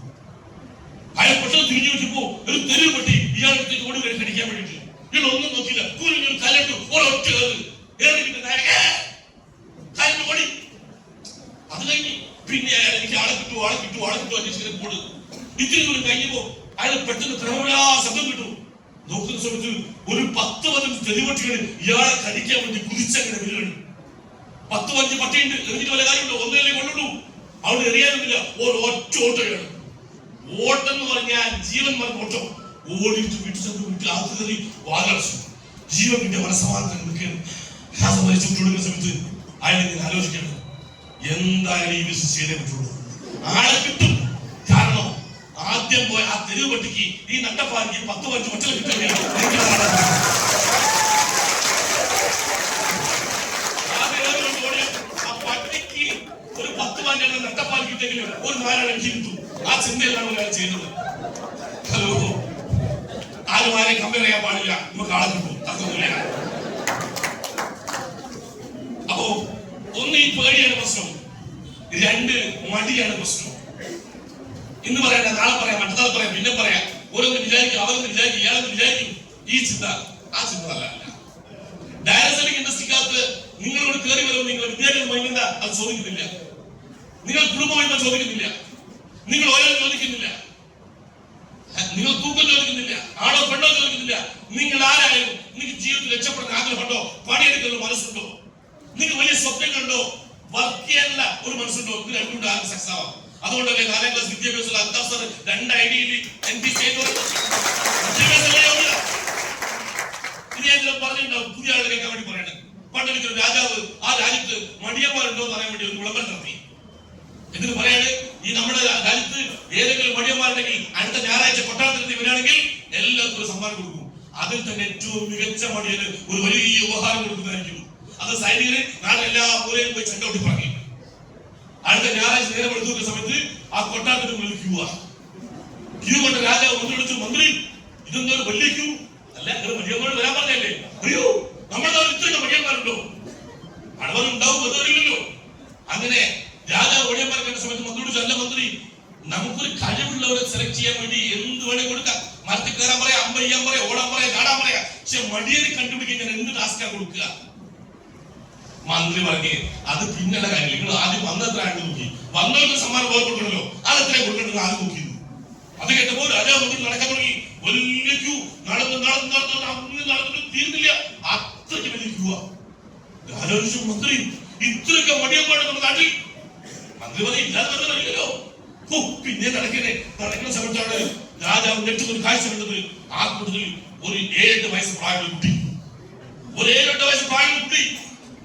അയാൾ പെട്ടെന്ന് തിരിഞ്ഞു വെച്ചപ്പോ ഒരു തെരുവ് പട്ടി ഇയാളെ ഓടി വരെ കടിക്കാൻ വേണ്ടിട്ട് ഇയാൾ ഒന്നും നോക്കില്ല, ഒരു കല്ലിട്ടു, ഒരൊറ്റ ഓടി. അത് കഴിഞ്ഞ് പിന്നെ അയാൾ എനിക്ക് ആളെ കിട്ടുമോ അന്വേഷിക്കുന്ന കൂട് ഇത്തിരി ദൂരം കഴിഞ്ഞപ്പോ അയാൾ പെട്ടെന്ന് പ്രബല ശബ്ദം കിട്ടും. നോക്കുന്ന സമയത്ത് ഒരു 10-15 തെരുവട്ടികൾ ഇയാളെ കടിക്കാൻ വേണ്ടി കുതിച്ചങ്ങനെ വീഴുന്നു. 10-5 പട്ടിയുണ്ട്, എറിഞ്ഞിട്ട് വല്ല കാര്യമുണ്ടോ, ഒന്നല്ലേ കൊണ്ടുള്ളൂ. അവിടെ എറിയാനൊന്നുമില്ല, ഒരൊറ്റ ഓട്ടോയാണ്. ഓട്ടം എന്ന് പറഞ്ഞാൽ ജീവൻ മരണം ഓട്ടം. ഓടിയിട്ട് വീട്ടിൽ ആദ്യം കയറി വാലടച്ചു. ജീവൻ പിന്നെ മനസ്സമാധാനം നിൽക്കുകയാണ്. ശ്വാസം വലിച്ചുകൊണ്ടിരിക്കുന്ന സമയത്ത് അയാളെ ഞാൻ ആലോചിക്കണം, എന്തായാലും ഈ ബിസിനസ് ചെയ്തേ പറ്റുള്ളൂ, ആളെ കിട്ടും. കാരണം ആദ്യം പോയ ആ തെരുവ് പട്ടിക്ക് ഈ നട്ടപ്പാലിക്ക് 10-15 ഒറ്റ കിട്ടുകയാണ്. ആ പട്ടിക്ക് ഒരു 10-15 നട്ടപ്പാൽ കിട്ടെങ്കിലും ഒരു 4 എനിക്ക് കിട്ടും. ആ ചിന്തയിലാണ് ഒരാൾ ചെയ്യുന്നത്. ഹലോ, ആരും ആരെയും കമ്പയർ ചെയ്യാൻ പാടില്ല, നമുക്ക് ആളെ കിട്ടും, തർക്കമില്ല. അപ്പോ ഒന്ന് ഈ പേടിയാണ് പ്രശ്നം, 2 മടിയാണ് പ്രശ്നം. ഇന്ന് പറയാം, നാളെ പറയാം, മറ്റന്നാൾ പറയാം, പിന്നെ പറയാം. ഓരോന്ന് വിചാരിക്കും, അവരൊന്ന് വിചാരിക്കും, ഇയാളൊന്ന് വിചാരിക്കും. ഈ ചിന്ത ആ ചിന്ത അല്ല. ഡയറക്ട് സെല്ലിംഗ് ഇൻഡസ്ട്രിക്കകത്ത് നിങ്ങളോട് കയറി വരുമ്പോൾ നിങ്ങൾ വിദ്യാഭ്യാസം വൈകുന്ന അത് ചോദിക്കുന്നില്ല, നിങ്ങൾ കുടുംബമായിട്ട് ചോദിക്കുന്നില്ല, നിങ്ങൾ ഓരോ ചോദിക്കുന്നില്ല, നിങ്ങൾ തൂക്കം ചോദിക്കുന്നില്ല, ആണോ പെണ്ണോ ചോദിക്കുന്നില്ല. നിങ്ങൾ ആരായാലും നിങ്ങൾക്ക് ജീവിതത്തിൽ രക്ഷപ്പെടാൻ ആഗ്രഹമുണ്ടോ, പണിയെടുക്കുന്ന മനസ്സുണ്ടോ, നിങ്ങൾക്ക് വലിയ സ്വപ്നങ്ങളുണ്ടോ, വർക്ക് ചെയ്യാനുള്ള ഒരു മനസ്സുണ്ടോ, ഇത് രണ്ടുകൊണ്ട് ആരും സക്സസ് ആവാം. അതുകൊണ്ടല്ലേ 4ാം ക്ലാസ് വിദ്യാഭ്യാസമുള്ള അൽത്താഫ് സാർ 2 ഐഡിയയിൽ NPC പറഞ്ഞിട്ടുണ്ടാവും. പുതിയ ആളുകളെ കേൾക്കാൻ വേണ്ടി പറയണത്. പണ്ടൊരിക്കലും രാജാവ് ആ രാജ്യത്ത് മടിയന്മാരുണ്ടോ എന്ന് അറിയാൻ വേണ്ടി ഒരു വിളംബരം നടത്തി. എന്നിട്ട് പറയാണ്, ഈ നമ്മുടെ രാജ്യത്ത് ഏതെങ്കിലും മടിയന്മാരുണ്ടെങ്കിൽ അടുത്ത ഞായറാഴ്ച കൊട്ടാരത്തിൽ വരികയാണെങ്കിൽ എല്ലാവർക്കും ഒരു സമ്മാനം കൊടുക്കും. അതിൽ തന്നെ ഏറ്റവും മികച്ച മടിയന് ഒരു വലിയ ഉപഹാരം കൊടുക്കുന്നതായിരിക്കും. അത് സൈനികര് നാളെ എല്ലാ മൂലയിലും പോയി ചെണ്ടോട്ടി പറഞ്ഞു. അടുത്ത ഞായറാഴ്ച നേരം എടുക്കുന്ന സമയത്ത് ആ കൊട്ടാരത്തിന് മുന്നിൽ ക്യൂ കൊണ്ട് രാജാവ് മന്ത്രി വിളിച്ചു, മന്ത്രി ഇതെന്തൊരു വലിയ ക്യൂ, അല്ല നിങ്ങൾ മടിയന്മാരോട് വരാൻ പറഞ്ഞല്ലേ? അയ്യോ നമ്മുടെ ഇത്രയൊക്കെ മടിയന്മാരുണ്ടോ? പടവനുണ്ടാവും, വെറുതെയില്ലല്ലോ. അങ്ങനെ രാജാവ് ഒഴിയന്മാർ കണ്ട സമയത്ത് മന്ത്രിയോട് നല്ല മന്ത്രി, നമുക്കൊരു കഴിവുള്ളവരെ സെലക്ട് ചെയ്യാൻ വേണ്ടി എന്ത് വേണേ കൊടുക്കാം. മരത്തിൽ കയറാൻ പറയാം, അമ്പ ചെയ്യാൻ പറയാം, ഓടാൻ പറയാം, ചാടാൻ പറയാം. പക്ഷെ മടിയനെ കണ്ടുപിടിക്കാൻ ഞാൻ എന്ത് ടാസ്കാ കൊടുക്കുക? മന്ത്രി പറഞ്ഞ് അത് പിന്നുള്ള കാര്യം, നിങ്ങൾ ആദ്യം വന്നത്ര ആണ്ട് നോക്കി, വന്നവർക്ക് സമ്മാനം കൊടുക്കണല്ലോ, അതെത്രയും കൊടുക്കണമെന്ന് ആദ്യം നോക്കി. അത് കേട്ടപ്പോൾ രാജാവ് മന്ത്രി നടക്കാൻ തുടങ്ങി. വലിയ ക്യൂ, നടന്ന് തീർന്നില്ല, അത്രയ്ക്ക് വലിയ ക്യൂവാ. രാജാവ് മന്ത്രി ഇത്രയൊക്കെ മടിയന്മാരുടെ നമ്മുടെ നാട്ടിൽ. മന്ത്രി പറഞ്ഞ ഇല്ലാതെ വരുന്നില്ലല്ലോ. പിന്നെ നടക്കുന്ന സമയത്താണ് രാജാവ് നെറ്റുന്നൊരു കാഴ്ച കണ്ടത്. ആ കൂട്ടത്തിൽ ഒരു 7-8 വയസ്സ് പ്രായമുള്ള കുട്ടി,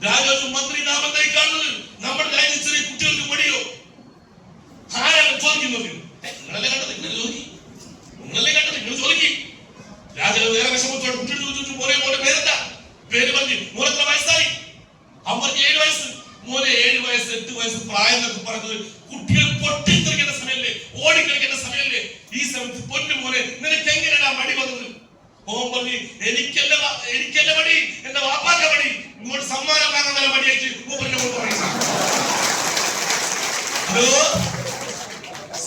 രാജാവ് മന്ത്രി നാമത്തായി കാണുന്നത്. നമ്മുടെ രാജ്യത്ത് ചെറിയ കുട്ടികൾക്ക് മടിയോ? ആരാണ് ചോദിക്കുന്നത്? നിങ്ങളല്ലേ കണ്ടത്, നിങ്ങൾ ചോദിക്കും. രാജാവ് വേറെ വിഷമത്തോടെ കുട്ടിയോട് ചോദിച്ചു, മോനെ പേരെന്താ? പേര് പറഞ്ഞു. മോനെത്ര വയസ്സായി? അവർ 7 വയസ്സ്. മോനെ 7 വയസ്സ് 8 വയസ്സ് പ്രായം എന്നൊക്കെ പറഞ്ഞത് കുട്ടികൾ പൊട്ടിത്തെറിക്കേണ്ട സമയല്ലേ, ഓടിക്കളിക്കേണ്ട സമയല്ലേ? ഈ സമയത്ത് പൊന്നു മോനെ നിനക്ക് എങ്ങനെയാ മടി വന്നത്? മോൻ പറഞ്ഞു, എനിക്കല്ല മടി, എന്റെ വാപ്പാക്ക മടി. ഇങ്ങോട്ട് സമ്മാനം വാങ്ങാൻ വല്ല മടിയായിട്ട് ഹലോ,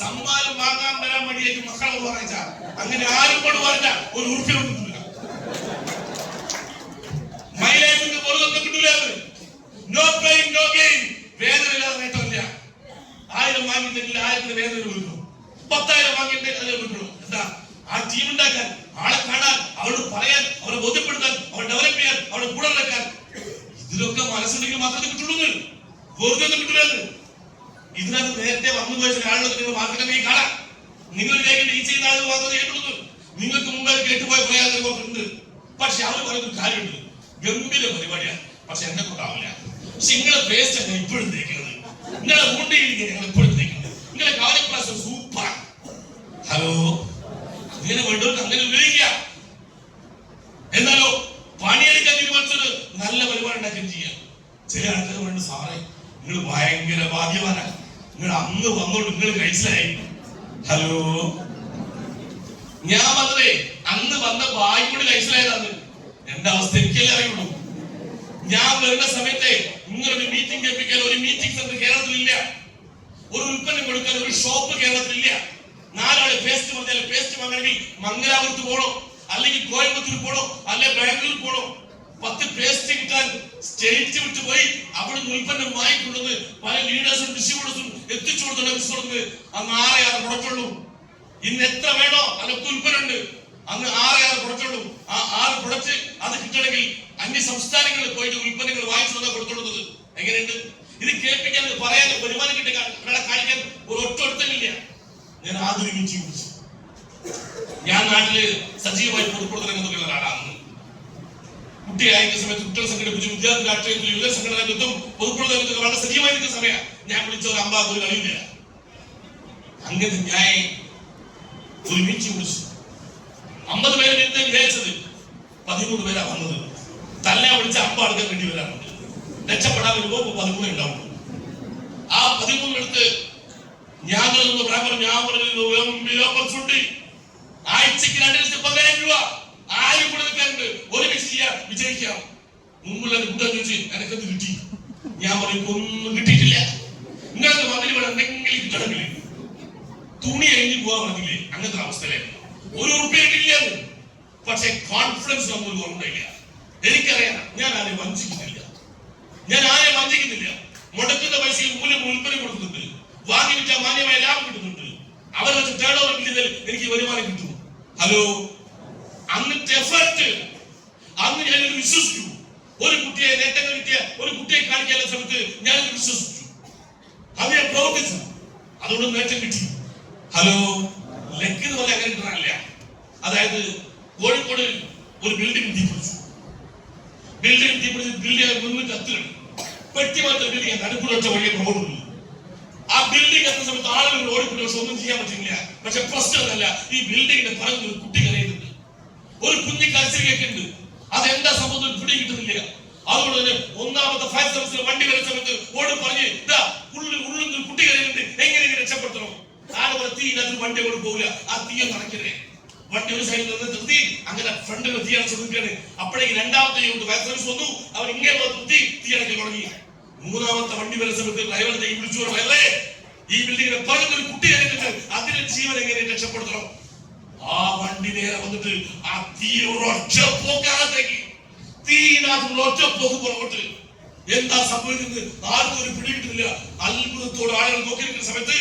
സമ്മാനം വാങ്ങാൻ വരാൻ മടിയായിട്ട് മക്കളോട് പറയിച്ച അങ്ങനെ ആരും കൊണ്ട് പറഞ്ഞ ഒരു ഉറുപ്പിലും കിട്ടില്ല. മൈലൈഫിന്റെ പുറത്തൊന്നും കിട്ടില്ല. No pain no gain. വേദന ഇല്ലാതെ നേട്ടമില്ല. 1000 വാങ്ങിയിട്ടെങ്കിൽ 1000 വേദന കൊടുക്കും, 10,000 വാങ്ങിയിട്ട് അത് കൊടുക്കണം. എന്താ? ആ ടീം ഉണ്ടാക്കാൻ, ആളെ കാണാൻ, അവരോട് പറയാൻ, അവരെ ബോധ്യപ്പെടുത്താൻ, അവരെ ഡെവലപ്പ് ചെയ്യാൻ, അവരുടെ കൂടെ നടക്കാൻ. ഇതിലൊക്കെ മനസ്സുണ്ടെങ്കിൽ മാത്രമേ കിട്ടുള്ളൂ. വെറുതെ ഒന്നും കിട്ടില്ല. ഇതിനകത്ത് നേരത്തെ വന്നു പോയ ആളുകൾ നിങ്ങൾ മാർക്കറ്റിൽ കാണാം. നിങ്ങൾ വിചാരിക്കേണ്ട ഈ ചെയ്യുന്ന ആളുകൾ മാത്രമേ കേട്ടുള്ളൂ. നിങ്ങൾക്ക് മുമ്പേ കേട്ടുപോയ കുറെ ആളുകളുണ്ട്. പക്ഷെ അവർ പറയുന്ന കാര്യമുണ്ട്, ഗംഭീര പരിപാടിയാണ്, പക്ഷെ എന്നെ കൊണ്ടാവില്ല. പക്ഷെ നിങ്ങളെ പേസ്റ്റ് ഞാൻ ഇപ്പോഴും തേക്കുന്നത്, നിങ്ങളെ മുണ്ടിയിരിക്കുക ഞങ്ങൾ ഇപ്പോഴും തേക്കുന്നത്, നിങ്ങളെ കാലിപ്രാസം സൂപ്പർ. ഹലോ, അങ്ങനെ വേണ്ടവർക്ക് അങ്ങനെ ഉപയോഗിക്കുക. എന്നാലോ പണിയെടുക്കാൻ തീരുമാനിച്ചത് നല്ല വരുമാനം ഉണ്ടാക്കുകയും ചെയ്യാം. ചില ആൾക്കാർ വേണ്ട, സാറേ നിങ്ങൾ ഭയങ്കര ഭാഗ്യവാനാണ്, നിങ്ങൾ അന്ന് വന്നോണ്ട് നിങ്ങൾ കഴിച്ചിലായി. ഹലോ, ഞാൻ വന്നതേ അന്ന് വന്ന ഭാഗ്യം കൊണ്ട് കഴിച്ചിലായതാണ്. എന്റെ അവസ്ഥ എനിക്കല്ലേ അറിയുള്ളൂ. ഞാൻ വരുന്ന സമയത്തെ നിങ്ങളൊരു മീറ്റിംഗ് കേൾപ്പിക്കാൻ ഒരു മീറ്റിംഗ് സെന്റർ കേരളത്തിലില്ല, ഒരു ഉൽപ്പന്നം കൊടുക്കാൻ ഒരു ഷോപ്പ് കേരളത്തിലില്ല. 4 ആള് പേസ്റ്റ് പറഞ്ഞാൽ പേസ്റ്റ് വാങ്ങണമെങ്കിൽ മംഗലാപുരത്ത് പോകണം, അല്ലെങ്കിൽ കോയമ്പത്തൂർ പോകണം, അല്ലെങ്കിൽ ബാംഗ്ലൂർ പോകണം. 10 പേസ്റ്റ് കിട്ടാൻ സ്റ്റേറ്റ് വിട്ട് പോയി അവിടെ ഉൽപ്പന്നം വാങ്ങിക്കൊണ്ടത് പല ലീഡേഴ്സും ഡിസ്ട്രിബ്യൂട്ടേഴ്സും എത്തിച്ചു കൊടുത്തുള്ള ബിസിനസ്. അന്ന് 6 പ്രൊഡക്റ്റുള്ളൂ. ഇന്ന് എത്ര വേണോ അതൊക്കെ ഉൽപ്പന്നം ഉണ്ട്. അന്ന് 6 പ്രൊഡക്റ്റുള്ളൂ. ആ 6 പ്രൊഡക്റ്റ് അത് കിട്ടണമെങ്കിൽ അന്യ സംസ്ഥാനങ്ങളിൽ പോയിട്ട് ഉൽപ്പന്നങ്ങൾ വാങ്ങിച്ചു കൊടുത്തുള്ളത്. എങ്ങനെയുണ്ട്? ഇത് കേൾപ്പിക്കാൻ, പറയാൻ, വരുമാനം കിട്ടി കാണിക്കാൻ ഒരു ഒറ്റ ഒരുത്തമില്ല. ഞാൻ ആദ്യം മീറ്റിംഗ് വിളിച്ചു. ഞാൻ നാട്ടില് സജീവമായി പൊതുപ്രവർത്തനങ്ങൾ ഒരാളാണ്. കുട്ടിയായിരിക്കുന്ന സമയത്ത് കുട്ടികളെ സംഘടിപ്പിച്ചു, വിദ്യാർത്ഥി രാഷ്ട്രീയത്തിൽ യുവ സംഘടനകത്തും പൊതുപ്രവർത്തനത്തിൽ വളരെ സജീവമായി നിൽക്കുന്ന സമയം ഞാൻ വിളിച്ച ഒരു 50 കഴിയില്ല. അങ്ങനെ ഞാൻ ഒരു മീറ്റിംഗ് വിളിച്ചു. 50 പേര് നിന്ന് വിചാരിച്ചത് 13 പേരാ വന്നത്. തല്ല വിളിച്ച 50 ആൾക്കാർ വേണ്ടി വരാറുണ്ട്. രക്ഷപ്പെടാൻ വരുമ്പോ 13 ഉണ്ടാവും. ആ 13 എടുത്ത് ഞാൻ ആഴ്ചക്ക് 2,10,000 രൂപ ആരും കൂടെ നിൽക്കാറുണ്ട്. ഒരുമിച്ച് ചെയ്യാം, വിജയിക്കാം. മുമ്പുള്ള കൂട്ടാൻ ചോദിച്ച് എനിക്കത് കിട്ടി. ഞാൻ പറയും ഒന്നും കിട്ടിയിട്ടില്ല. നിങ്ങൾക്ക് മകന് ഇവിടെ എന്തെങ്കിലും കിട്ടണമെങ്കിൽ തുണി കഴിഞ്ഞ് പോകാൻ പറഞ്ഞില്ലേ, അങ്ങനത്തെ അവസ്ഥയിലായിരുന്നു. ഒരു ഉറുപ്പിക കിട്ടില്ല. പക്ഷെ കോൺഫിഡൻസ് നമുക്ക് ഓർമ്മയില്ല. എനിക്കറിയാം, ഞാൻ ആരെയും വഞ്ചിക്കുന്നില്ല. മുടക്കുന്ന പൈസയിൽ മൂല്യം ഉൽപ്പന്നം കൊടുക്കുന്നുണ്ട്. വാങ്ങി വിറ്റാൽ മാന്യമായ ലാഭം കിട്ടുന്നുണ്ട്. അവർ വെച്ച് ടേൺ ഓവർ ചെയ്താൽ എനിക്ക് വരുമാനം കിട്ടും. ഹലോ, അന്നത്തെ എഫർട്ട് അന്ന് ഞാനത് വിശ്വസിച്ചു. ഒരു കുട്ടിയെ നേട്ടങ്ങൾ കിട്ടിയ ഒരു കുട്ടിയെ കാണിക്കാനുള്ള സമയത്ത് ഞാനത് വിശ്വസിച്ചു. അത് ഞാൻ പ്രവർത്തിച്ചു. അതുകൊണ്ട് നേട്ടം കിട്ടി. ഹലോ, ലക്ക് എന്ന് പറയാൻ അങ്ങനെ കിട്ടാനില്ല. അതായത് കോഴിക്കോട് ഒരു ബിൽഡിംഗ് തീപിടിച്ചു. ബിൽഡിംഗ് കത്തുകയാണ്. പെട്ടി മാത്രം ബിൽഡിംഗ് നടുക്കുള്ള വഴിയെ റോഡുള്ളൂ. ആ ബിൽഡിംഗ് എത്തുന്ന സമയത്ത് ആളുകൾ ഓടിക്കൂടി, പക്ഷെ ഒന്നും ചെയ്യാൻ പറ്റില്ല. പക്ഷെ പ്രശ്നം എന്നല്ല, ഈ ബിൽഡിങ്ങിന്റെ പറഞ്ഞ ഒരു കുട്ടി കരയുന്നുണ്ട്, ഒരു കുഞ്ഞി കരച്ചിൽ കേൾക്കുന്നുണ്ട്. അതെന്താ സംഭവം പിടി കിട്ടുന്നില്ല. അതുകൊണ്ട് തന്നെ 1ാമത്തെ ഫയർ സർവീസിൽ വണ്ടി വരുന്ന സമയത്ത് ഓടി പറഞ്ഞ് ഉള്ളിൽ കുട്ടി കരയുന്നുണ്ട്, എങ്ങനെ രക്ഷപ്പെടുത്തണം? ആളുകൾ തീ അതിന് വണ്ടി കൊണ്ട് പോകില്ല. ആ തീയെ നടക്കണേ. വണ്ടി ഒരു സൈഡിൽ നിന്ന് നിർത്തി അങ്ങനെ ഫ്രണ്ടിൽ തീ അടച്ചു നിൽക്കുകയാണ്. അപ്പോഴേക്ക് രണ്ടാമത്തെ ഫയർ സർവീസ് വന്നു. അവർ ഇങ്ങനെ നിർത്തി തീ അടക്കി തുടങ്ങി. മൂന്നാമത്തെ വണ്ടി വരുന്ന സമയത്ത് ഡ്രൈവറെ വിളിച്ചു പറഞ്ഞു, ഈ ബിൽഡിങ്ങിനെ പറഞ്ഞൊരു കുട്ടി കഴിഞ്ഞിട്ട് അതിന്റെ ജീവൻ എങ്ങനെ രക്ഷപ്പെടുത്തണം. ആ വണ്ടി നേരെ വന്നിട്ട് ആ തീ ഒരൊറ്റ പോക്കാകത്തേക്ക് തീനാഥുള്ള ഒറ്റ പോക്ക് പുറകോട്ട്. എന്താ സംഭവിക്കുന്നത് ആർക്കും ഒരു പിടി കിട്ടുന്നില്ല. അത്ഭുതത്തോടെ ആളുകൾ നോക്കിയിരിക്കുന്ന സമയത്ത്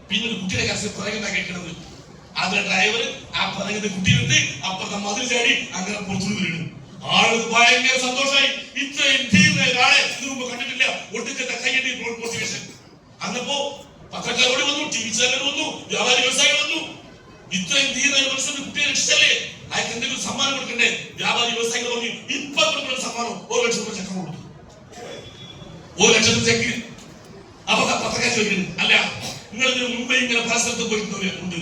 പിന്നെ ഒരു കുട്ടിയുടെ കരച്ചിൽ പിറകുന്ന കേൾക്കുന്നത്. അതിലെ ഡ്രൈവർ ആ പിറകുന്ന കുട്ടിയിലെത്തി അപ്പുറത്തെ മതിൽ ചാടി അങ്ങനെ പുറത്തു വീണു. ആളുകൾ ഭയങ്കര സന്തോഷമായി. ഇത്രയും ധീരനായ ഒരാളെ ഇതിനു മുമ്പ് കണ്ടിട്ടില്ല. ഒടുക്കത്തെ കയ്യടി മോട്ടിവേഷൻ. അന്നപ്പോ പത്രക്കാരോട് വന്നു, ടി വി ചാനൽ വന്നു, വ്യാപാരി വ്യവസായികൾ വന്നു. ഇത്രയും ധീരനായ മനുഷ്യന്റെ കുട്ടിയെ രക്ഷിച്ചല്ലേ, അയാൾക്ക് എന്തെങ്കിലും സമ്മാനം കൊടുക്കണ്ടേ? വ്യാപാരി വ്യവസായികൾ പറഞ്ഞു, ഇപ്പൊ കൊടുക്കുന്ന സമ്മാനം 1 ലക്ഷം രൂപ ചെക്ക് കൊടുത്തു. 1 ലക്ഷത്തിന് ചെക്ക്. അപ്പൊ പത്രക്കാർ ചോദിക്കുന്നു, അല്ല നിങ്ങൾ ഇതിന് മുമ്പേ ഇങ്ങനെ പല സ്ഥലത്ത് പോയിട്ടുണ്ടാവില്ലേ? ഉണ്ട്.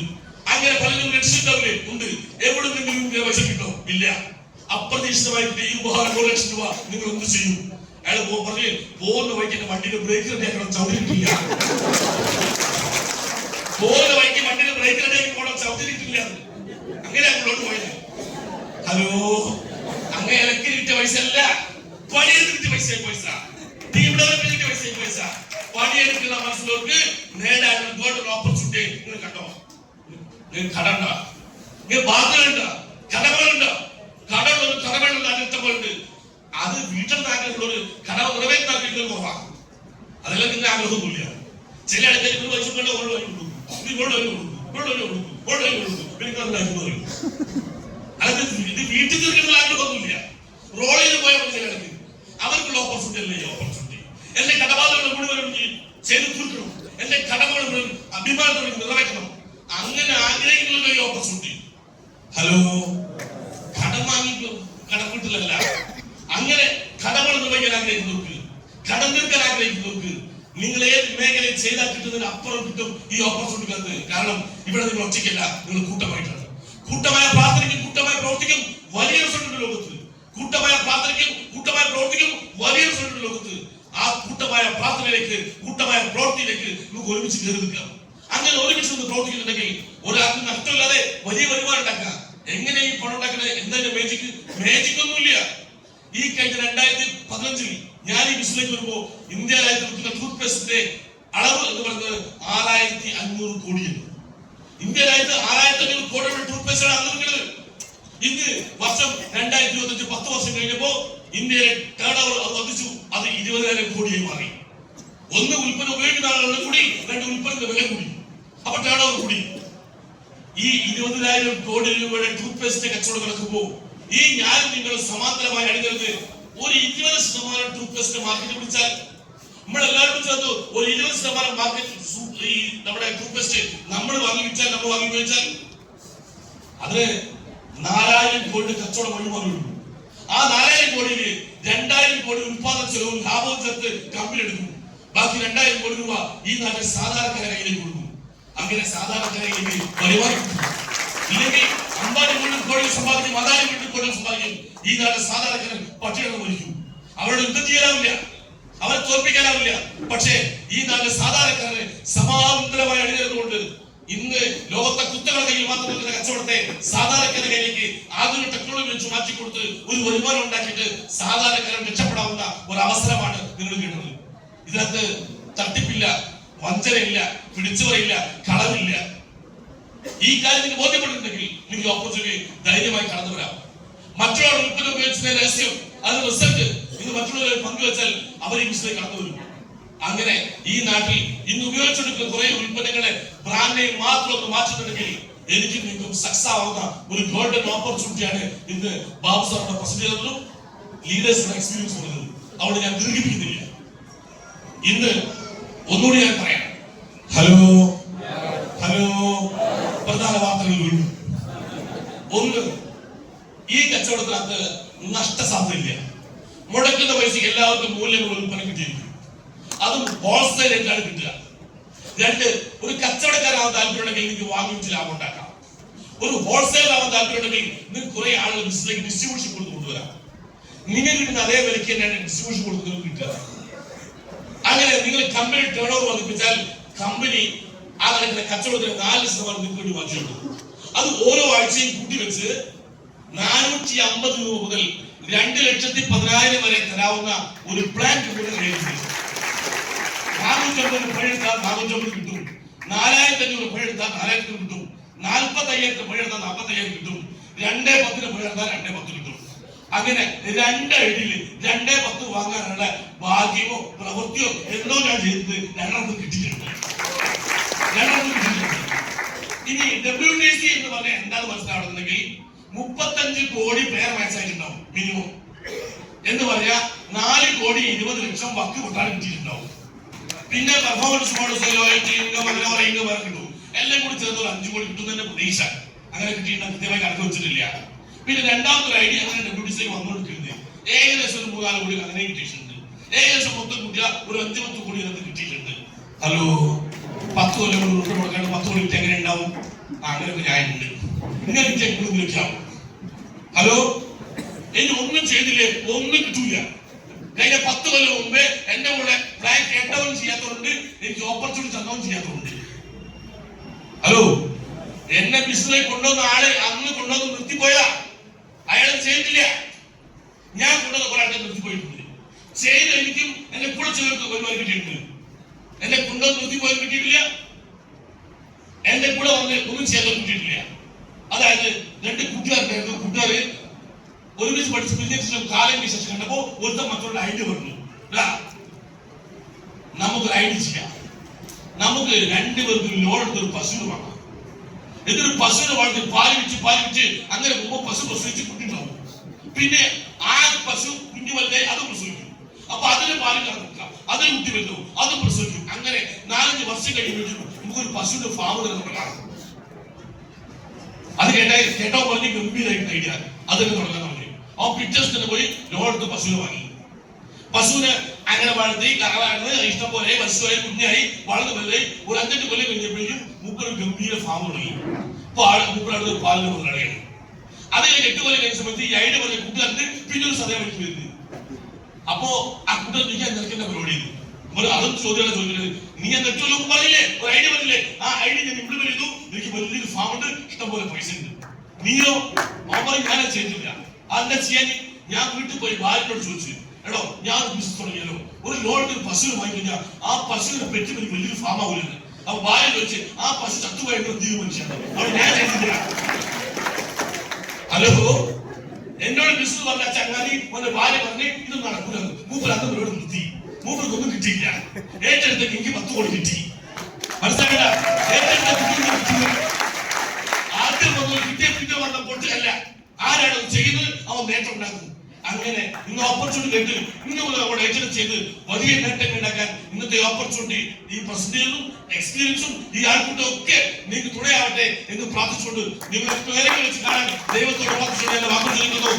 അങ്ങനെ പലരും രക്ഷിച്ചിട്ടാവില്ലേ? ഉണ്ട്. എവിടെ നിന്നെങ്കിലും ഇങ്ങനെ പൈസ കിട്ടോ? ഇല്ല. അപ്രതീക്ഷിതമായിട്ട് ഈ ഉപഹാരം 1 ലക്ഷം രൂപ നിങ്ങൾ എന്ത് ചെയ്യും? അയാൾ പറഞ്ഞു, പോകുന്ന വഴിക്ക് വണ്ടിയുടെ ബ്രേക്ക് റെഡിയാക്കണം, ചവിട്ടിയിട്ടില്ല. പോകുന്ന വഴിക്ക് വണ്ടിയുടെ ബ്രേക്ക് റെഡിയാക്കി പോകണം, ചവിട്ടിയിട്ടില്ല. അങ്ങനെ അങ്ങോട്ട് പോയത്. ഹലോ, അങ്ങനെ ഇലക്കി കിട്ടിയ പൈസ അല്ല, പണിയെടുത്ത് കിട്ടിയ പൈസ. ടീം ഡെവലപ്മെന്റ് കിട്ടിയ പൈസ. പണിയെടുക്കുന്ന മനസ്സിലോർക്ക് നേടാൻ ഗോൾഡൻ ഓപ്പർച്യൂണിറ്റി നിങ്ങൾ കണ്ടോ? നിങ്ങൾക്ക് കടണ്ട, നിങ്ങൾക്ക് ബാധ്യതയുണ്ട്, കടകളുണ്ട്. കടകളുള്ള അനർത്ഥങ്ങളുണ്ട്. അത് വീട്ടിൽ ആഗ്രഹമുള്ള ഒരു കടവ് നിറവേറ്റാൻ വീട്ടിൽ കുറവാണ്. അതെല്ലാം നിങ്ങളുടെ ആഗ്രഹമൊന്നുമില്ല. ചില ആൾക്കാർ ഇത് വഹിച്ചുകൊണ്ട് ഓരോ വഴി കൊടുക്കും, അത് ഇത് വീട്ടിൽ തീർക്കുന്ന ആഗ്രഹമൊന്നുമില്ല. റോളിൽ പോയാൽ ചില ആൾക്ക് അവർക്കുള്ള ഓപ്പർച്യൂണിറ്റി അല്ലേ ഓപ്പർച്യൂണിറ്റി. എന്റെ കടബാധകൾ മുഴുവൻ ചെയ്ത് തീർക്കണം, എന്റെ കടമകൾ അഭിമാനത്തോടെ നിറവേറ്റണം. അങ്ങനെ ആഗ്രഹിക്കുന്ന ഒരു ഓപ്പർച്യൂണിറ്റി. ഹലോ, കടം വാങ്ങിക്കോ, കടക്കൂട്ടിലല്ല. അങ്ങനെ കടമകൾ നിർവഹിക്കാൻ ആഗ്രഹിക്കുന്നവർക്ക്, കടം തീർക്കാൻ ആഗ്രഹിക്കുന്നവർക്ക് നിങ്ങൾ ഏത് മേഖലയിൽ ചെയ്താൽ കിട്ടുന്നതിന് അപ്പുറം കിട്ടും ഈ ഓപ്പർച്യൂണിറ്റി. കാരണം ഇവിടെ നിങ്ങൾ ഒറ്റയ്ക്കല്ല, നിങ്ങൾ കൂട്ടമായിട്ടാണ്. കൂട്ടമായ പ്രാർത്ഥനയ്ക്കും കൂട്ടമായ പ്രവർത്തിക്കും വലിയ റിസൾട്ടുണ്ട് ലോകത്ത്. കൂട്ടമായ പ്രാർത്ഥനയ്ക്കും കൂട്ടമായ പ്രവർത്തിക്കും വലിയ റിസൾട്ടുണ്ട് ലോകത്ത്. ആ കൂട്ടമായ പ്രാർത്ഥനയിലേക്ക്, കൂട്ടമായ പ്രവൃത്തിയിലേക്ക് നമുക്ക് ഒരുമിച്ച് കയറി നിൽക്കാം. അങ്ങനെ ഒരുമിച്ച് നിന്ന് പ്രവർത്തിക്കുന്നുണ്ടെങ്കിൽ ഒരാൾക്ക് നഷ്ടമില്ലാതെ വലിയ വരുമാനം ഉണ്ടാക്കാം. എങ്ങനെ ഈ പണം ഉണ്ടാക്കുന്നത്? എന്തായാലും മാജിക് ഒന്നുമില്ല. ഈ കഴിഞ്ഞ 2015 ഞാൻ ഈ ബിസിനസ്സിലേക്ക് വരുമ്പോ ഇന്ത്യ രാജ്യത്ത് വിൽക്കുന്ന ടൂത്ത് പേസ്റ്റിന്റെ അളവ് എന്ന് പറയുന്നത് 6500 കോടിയാണ്. ഇന്ത്യ രാജ്യത്ത് 6500 കോടിയുടെ ടൂത്ത് പേസ്റ്റാണ് അന്ന് വിൽക്കുന്നത്. ഇന്ന് വർഷം 2025 10 വർഷം കഴിഞ്ഞപ്പോ ഇന്ത്യയിലെ ടേൺ ഓവർ വർദ്ധിച്ചു. അത് 20,000 കോടിയായി മാറി. ഒന്ന് ഉൽപ്പന്നം ഉപയോഗിക്കുന്ന ആളുകളുടെ കൂടി, 2 ഉൽപ്പന്നത്തിന്റെ വില കൂടി, അപ്പൊ ടേൺ ഓവർ കൂടി. ഈ 20,000 കോടി രൂപയുടെ ടൂത്ത് പേസ്റ്റ് കച്ചവടം നടക്കുമ്പോ ഈ ഞാൻ നിങ്ങൾ സമാന്തരമായി അണിഞ്ഞത് ഒരു 20% ടൂത്ത് പേസ്റ്റ് മാർക്കറ്റ് പിടിച്ചാൽ, നമ്മളെല്ലാവരും ചേർത്ത് ഒരു 20% മാർക്കറ്റ് ഈ നമ്മുടെ ടൂത്ത് പേസ്റ്റ് നമ്മൾ വാങ്ങി ഉപയോഗിച്ചാൽ അത് 4000 കോടി കച്ചവടം ഒഴിവാകുള്ളൂ. ആ 4000 കോടിയിൽ 2000 കോടി ഉത്പാദന ചെലവും ലാഭവും ചേർത്ത് കമ്പനി എടുക്കും. ബാക്കി 2000 കോടി രൂപ ഈ നാട്ടിൽ സാധാരണക്കാരെ കയ്യിലേക്ക് കൊടുക്കും. അങ്ങനെ സാധാരണക്കാരിലേക്ക് വരുമാനം. ഇല്ലെങ്കിൽ അമ്പാടി മുഴുവൻ കോടി സമ്പാദിക്കും, അദാനി മുഴുവൻ കോടി സമ്പാദിക്കും. ഈ നാട്ടിൽ സാധാരണക്കാരൻ പട്ടിണി മരിക്കും. അവരോട് യുദ്ധം ചെയ്യാനാവില്ല, അവരെ തോൽപ്പിക്കാനാവില്ല. പക്ഷേ ഈ നാട്ടിൽ സാധാരണക്കാരന് സമാന്തരമായി അണിനിരന്നുകൊണ്ട് ഇന്ന് ലോകത്തെ കുത്തകളുടെ കയ്യിൽ മാത്രം കച്ചവടത്തെ സാധാരണക്കാരുടെ കയ്യിലേക്ക് ആധുനിക ടെക്നോളജി വെച്ച് മാറ്റിക്കൊടുത്ത് ഒരു വരുമാനം ഉണ്ടാക്കിയിട്ട് സാധാരണക്കാരൻ രക്ഷപ്പെടാവുന്ന ഒരു അവസരമാണ് നിങ്ങൾ കേട്ടത്. ഇതിനകത്ത് തട്ടിപ്പില്ല, വഞ്ചനയില്ല, പിടിച്ചുപറിയില്ല, കളവില്ല. ഈ കാര്യം നിങ്ങൾക്ക് ബോധ്യപ്പെട്ടിട്ടുണ്ടെങ്കിൽ നിങ്ങൾക്ക് ഓപ്പർച്യൂണിറ്റി ധൈര്യമായി കടന്നു വരാം. മറ്റുള്ള ഉൽപ്പന്നം ഉപയോഗിച്ചതിന്റെ രഹസ്യം, അത് റിസൾട്ട് നിങ്ങൾ മറ്റുള്ളവരെ പങ്കുവെച്ചാൽ അവർ ഈ ബിസിനസ്സിൽ കടന്നു വരും. അങ്ങനെ ഈ നാട്ടിൽ ഇന്ന് ഉപയോഗിച്ചെടുക്കുന്ന കുറെ ഉൽപ്പന്നങ്ങളെ ബ്രാൻഡ് മാത്രം ഒന്ന് മാറ്റിയിട്ടുണ്ടെങ്കിൽ എനിക്ക് നിങ്ങൾക്കും സക്സസ് ആവുന്ന ഒരു ഗോൾഡൻ ഓപ്പർച്യൂണിറ്റിയാണ് ഇന്ന് ബാബു സാറിന്റെ പ്രസന്റ് ചെയ്തതും ലീഡേഴ്സിന്റെ എക്സ്പീരിയൻസ് കൊടുത്തത്. അവിടെ ഞാൻ ദീർഘിപ്പിക്കുന്നില്ല. ഇന്ന് ഒന്നുകൂടി ഞാൻ പറയാം. ഹലോ, പ്രധാന വാർത്തകൾ വീണ്ടും. ഒന്ന്, ഈ കച്ചവടത്തിനകത്ത് നഷ്ടസാധ്യതയില്ല. മുടക്കുന്ന പൈസക്ക് എല്ലാവർക്കും മൂല്യമുള്ള ഉൽപ്പന്നം കിട്ടിയിരിക്കും. അതും ഹോൾസെയിൽ ആയിട്ടാണ് കിട്ടുക. 2, ഒരു കച്ചവടക്കാരാവാൻ താല്പര്യമുണ്ടെങ്കിൽ നിങ്ങൾക്ക് വാങ്ങിച്ച് ലാഭം ഉണ്ടാക്കാം. ഒരു ഹോൾസെയിൽ ആവാൻ താല്പര്യമുണ്ടെങ്കിൽ നിങ്ങൾക്ക് കുറെ ആളുകൾ ബിസിനസ്സിലേക്ക് ഡിസ്ട്രിബ്യൂഷൻ കൊടുത്ത് കൊണ്ടുവരാം. നിങ്ങൾ കിട്ടുന്ന അതേ വിലയ്ക്ക് തന്നെയാണ് ഡിസ്ട്രിബ്യൂഷൻ കൊടുക്കുന്നത് കിട്ടുക. അങ്ങനെ നിങ്ങൾ കമ്പനി ടേൺ ഓവർ വർദ്ധിപ്പിച്ചാൽ കമ്പനി ആ കണക്കിന് കച്ചവടത്തിന് 4% നിങ്ങൾക്ക് വേണ്ടി വാങ്ങിച്ചു. അത് ഓരോ ആഴ്ചയും കൂട്ടി വെച്ച് 450 രൂപ മുതൽ 2,10,000 വരെ തരാവുന്ന ഒരു പ്ലാൻ കൂടെ ചെയ്തു. 450 പഴയെടുത്താൽ 450 കിട്ടും, 4,500 പഴയെടുത്താൽ 4,000 കിട്ടും, 45,000 പഴയെടുത്താൽ 45,000 കിട്ടും, 2,10 പഴയെടുത്താൽ 2,10 കിട്ടും. അങ്ങനെ 2 ഐഡിയിൽ 2,10 വാങ്ങാനുള്ള ഭാഗ്യമോ പ്രവൃത്തിയോ എന്തോ ഞാൻ ചെയ്തത് 2 കിട്ടിയിട്ടുണ്ട്. ഇനി WTC എന്ന് പറഞ്ഞാൽ എന്താണ് മനസ്സിലാവുന്നുണ്ടെങ്കിൽ 35 കോടി പേർ മാച്ചായിട്ടുണ്ടാവും മിനിമം. എന്ന് പറയാ 4,20,00,000 വക്ക് കൊട്ടാരം കിട്ടിയിട്ടുണ്ടാവും. പിന്നെ പെർഫോമൻസ് ബോണസ്, ലോയൽറ്റി, ഇൻകം, അങ്ങനെ കുറെ ഇൻകം വേറെ കിട്ടും. എല്ലാം കൂടി ചേർന്ന് 5 കോടി കിട്ടുന്നതിന്റെ പ്രതീക്ഷ. അങ്ങനെ കിട്ടിയിട്ടുണ്ടെങ്കിൽ കൃത്യമായി കണക്ക് വെച്ചിട്ടില്ല. പിന്നെ രണ്ടാമത്തെ ഐഡിയ അങ്ങനെ WTC വന്നുകൊണ്ടിരിക്കുന്നത് ഏകദേശം 3-4 കോടി അങ്ങനെ കിട്ടിയിട്ടുണ്ട്. ഏകദേശം മൊത്തം കൂട്ടിയ ഒരു 5-10 കോടി അതിനകത്ത് കിട്ടിയിട്ടുണ്ട്. ഹലോ, 10 കൊല്ലം കൊടുക്കാണ്ട് 10 കോടി കിട്ടി എങ്ങനെ ഉണ്ടാവും? അങ്ങനെയൊക്കെ ഞാനുണ്ട്. ഇങ്ങനെ കിട്ടിയാൽ ഹലോ, ഇനി ഒന്നും ചെയ്തില്ലേ ഒന്നും കിട്ടൂല. കഴിഞ്ഞ 10 കൊല്ലം മുമ്പേ എന്റെ കൂടെ പ്ലാൻ കേട്ടവൻ ചെയ്യാത്തതുകൊണ്ട് എനിക്ക് ഓപ്പർച്യൂണിറ്റി തന്നവൻ ചെയ്യാത്തതുണ്ട്. ഹലോ, എന്നെ ബിസിനസ് കൊണ്ടുവന്ന ആള് അന്ന് കൊണ്ടുവന്ന് നിർത്തിപ്പോയതാ. അയാൾ ചെയ്തിട്ടില്ല. ഞാൻ കൊണ്ടുവന്ന കുറെ ആൾക്കാർ നിർത്തിപ്പോയിട്ടുണ്ട്. ചെയ്ത് എനിക്കും എന്റെ കൂടെ ചെയ്തവർക്ക് ഒരുപാട് കിട്ടിയിട്ടുണ്ട്. എന്നെ കൊണ്ടുവന്ന് നിർത്തിപ്പോയത് കിട്ടിയിട്ടില്ല, എന്റെ കൂടെ വന്ന് ഒന്നും ചെയ്യാൻ കിട്ടിയിട്ടില്ല. അതായത് 2 കൂട്ടുകാരുണ്ടായിരുന്നു. കൂട്ടുകാര് ഒരുമിച്ച് പഠിച്ച് ബിസിനസ് കാലം വിശേഷം കണ്ടപ്പോ ഒരുത്തം മറ്റുള്ള ഐഡിയ പറഞ്ഞു, നമുക്കൊരു ഐഡിയ ചെയ്യാം. നമുക്ക് 2 പേർക്ക് ലോൺ എടുത്തൊരു പശുവിന് വാങ്ങാം. എന്നിട്ട് പശുവിനെ വളർത്തി പാല് വിറ്റ് അങ്ങനെ മുമ്പ് പശു പ്രസവിച്ച് കുട്ടിണ്ടാവും. പിന്നെ ആ പശു കുഞ്ഞു വലുതായി അത് പ്രസവിക്കും. അപ്പൊ അതിന് പാല് കറക്കാം, അതിന് കുട്ടി വരുന്നു, അത് പ്രസവിക്കും. അങ്ങനെ 4-5 വർഷം കഴിയുമ്പോഴേക്കും നമുക്കൊരു പശുവിന്റെ ഫാം തുടങ്ങാം. അത് കേട്ടോ പറഞ്ഞ് ഗംഭീരമായിട്ട് ഐഡിയ അതൊക്കെ തുടങ്ങാൻ പറഞ്ഞു. ആ പിറ്റേഴ്സ് തന്നെ പോയി ലോൺ എടുത്ത് പശുവിനെ വാങ്ങി. പശുവിനെ അങ്ങനെ വളർത്തി കറവാണ് ഇഷ്ടം പോലെ പശുവായി കുഞ്ഞായി വളർന്നു വലുതായി. ഒരു 5-8 കൊല്ലം കഴിഞ്ഞപ്പോഴേക്കും മൂപ്പര് ഗംഭീര ഫാം തുടങ്ങി. മൂപ്പരാണ് പാലിന് മുതലാളിയാണ്. അത് കഴിഞ്ഞ് 8 കൊല്ലം കഴിഞ്ഞ സമയത്ത് ഈ ഐഡിയ പറഞ്ഞ കൂട്ടുകാരന് പിന്നെ ഒരു സദയം വെച്ച് വരുന്നത്. അപ്പൊ ആ കൂട്ടുകാർ നിൽക്കാൻ നിൽക്കുന്ന പരിപാടി ചെയ്തു. അതും ചോദ്യമാണ് ചോദിക്കുന്നത്, നീ എന്നിട്ട് പറഞ്ഞില്ലേ ഒരു ഐഡിയ പറഞ്ഞില്ലേ, ആ ഐഡിയ ഞാൻ ഇംപ്ലിമെന്റ് ചെയ്തു, എനിക്ക് വലിയൊരു ഫാം ഉണ്ട്, ഇഷ്ടംപോലെ പൈസ ഉണ്ട്. നീയോ അവർ ഞാനെ ചെയ്തില്ല. അതെന്താ ചെയ്യാൻ? ഞാൻ വീട്ടിൽ പോയി ഭാര്യയോട് ചോദിച്ചു, എടോ ഞാൻ ബിസിനസ് തുടങ്ങിയാലോ, ഒരു ലോൺ ഒരു പശുവിനെ വാങ്ങി കഴിഞ്ഞാൽ ആ പശുവിനെ പെറ്റി എനിക്ക് വലിയൊരു ഫാം ആവില്ല. അപ്പൊ ഭാര്യ ചോദിച്ച് ആ പശു ചത്തുപോയിട്ട് തീരുമാനിച്ചാണ് അവിടെ ഞാൻ ചെയ്തില്ല. ഹലോ, എന്നോട് ബിസിനസ് പറഞ്ഞ ചങ്ങാതി ഭാര്യ പറഞ്ഞ് ഇത് നടക്കൂല. മൂപ്പർ അന്ന് പരിപാടി നിർത്തി. മൂപ്പർക്കൊന്നും കിട്ടിയില്ല. ഏറ്റെടുത്തേക്ക് എനിക്ക് 10 കോടി കിട്ടി. മനസ്സിലായില്ല? ആദ്യം കിട്ടിയ പറഞ്ഞ പൊട്ടിയല്ല. ആരാണ് ചെയ്യുന്നത് അവൻ നേട്ടം ഉണ്ടാക്കും. അങ്ങനെ ഇന്ന് ഓപ്പർച്യൂണിറ്റി കേട്ട് ഇന്ന് അവിടെ ഏറ്റെടുത്ത് ചെയ്ത് വലിയ നേട്ടങ്ങൾ ഉണ്ടാക്കാൻ ഇന്നത്തെ ഓപ്പർച്യൂണിറ്റി ഈ പ്രസിദ്ധീകരണവും എക്സ്പീരിയൻസും ഈ ആൾക്കൂട്ടം ഒക്കെ നിങ്ങൾക്ക് തുണയാവട്ടെ എന്ന് പ്രാർത്ഥിച്ചുകൊണ്ട് നിങ്ങൾ വെച്ച് കാണാൻ ദൈവത്തോട് പ്രാർത്ഥിച്ചുകൊണ്ട് എന്നെ വാക്കുചൊല്ലുന്നു.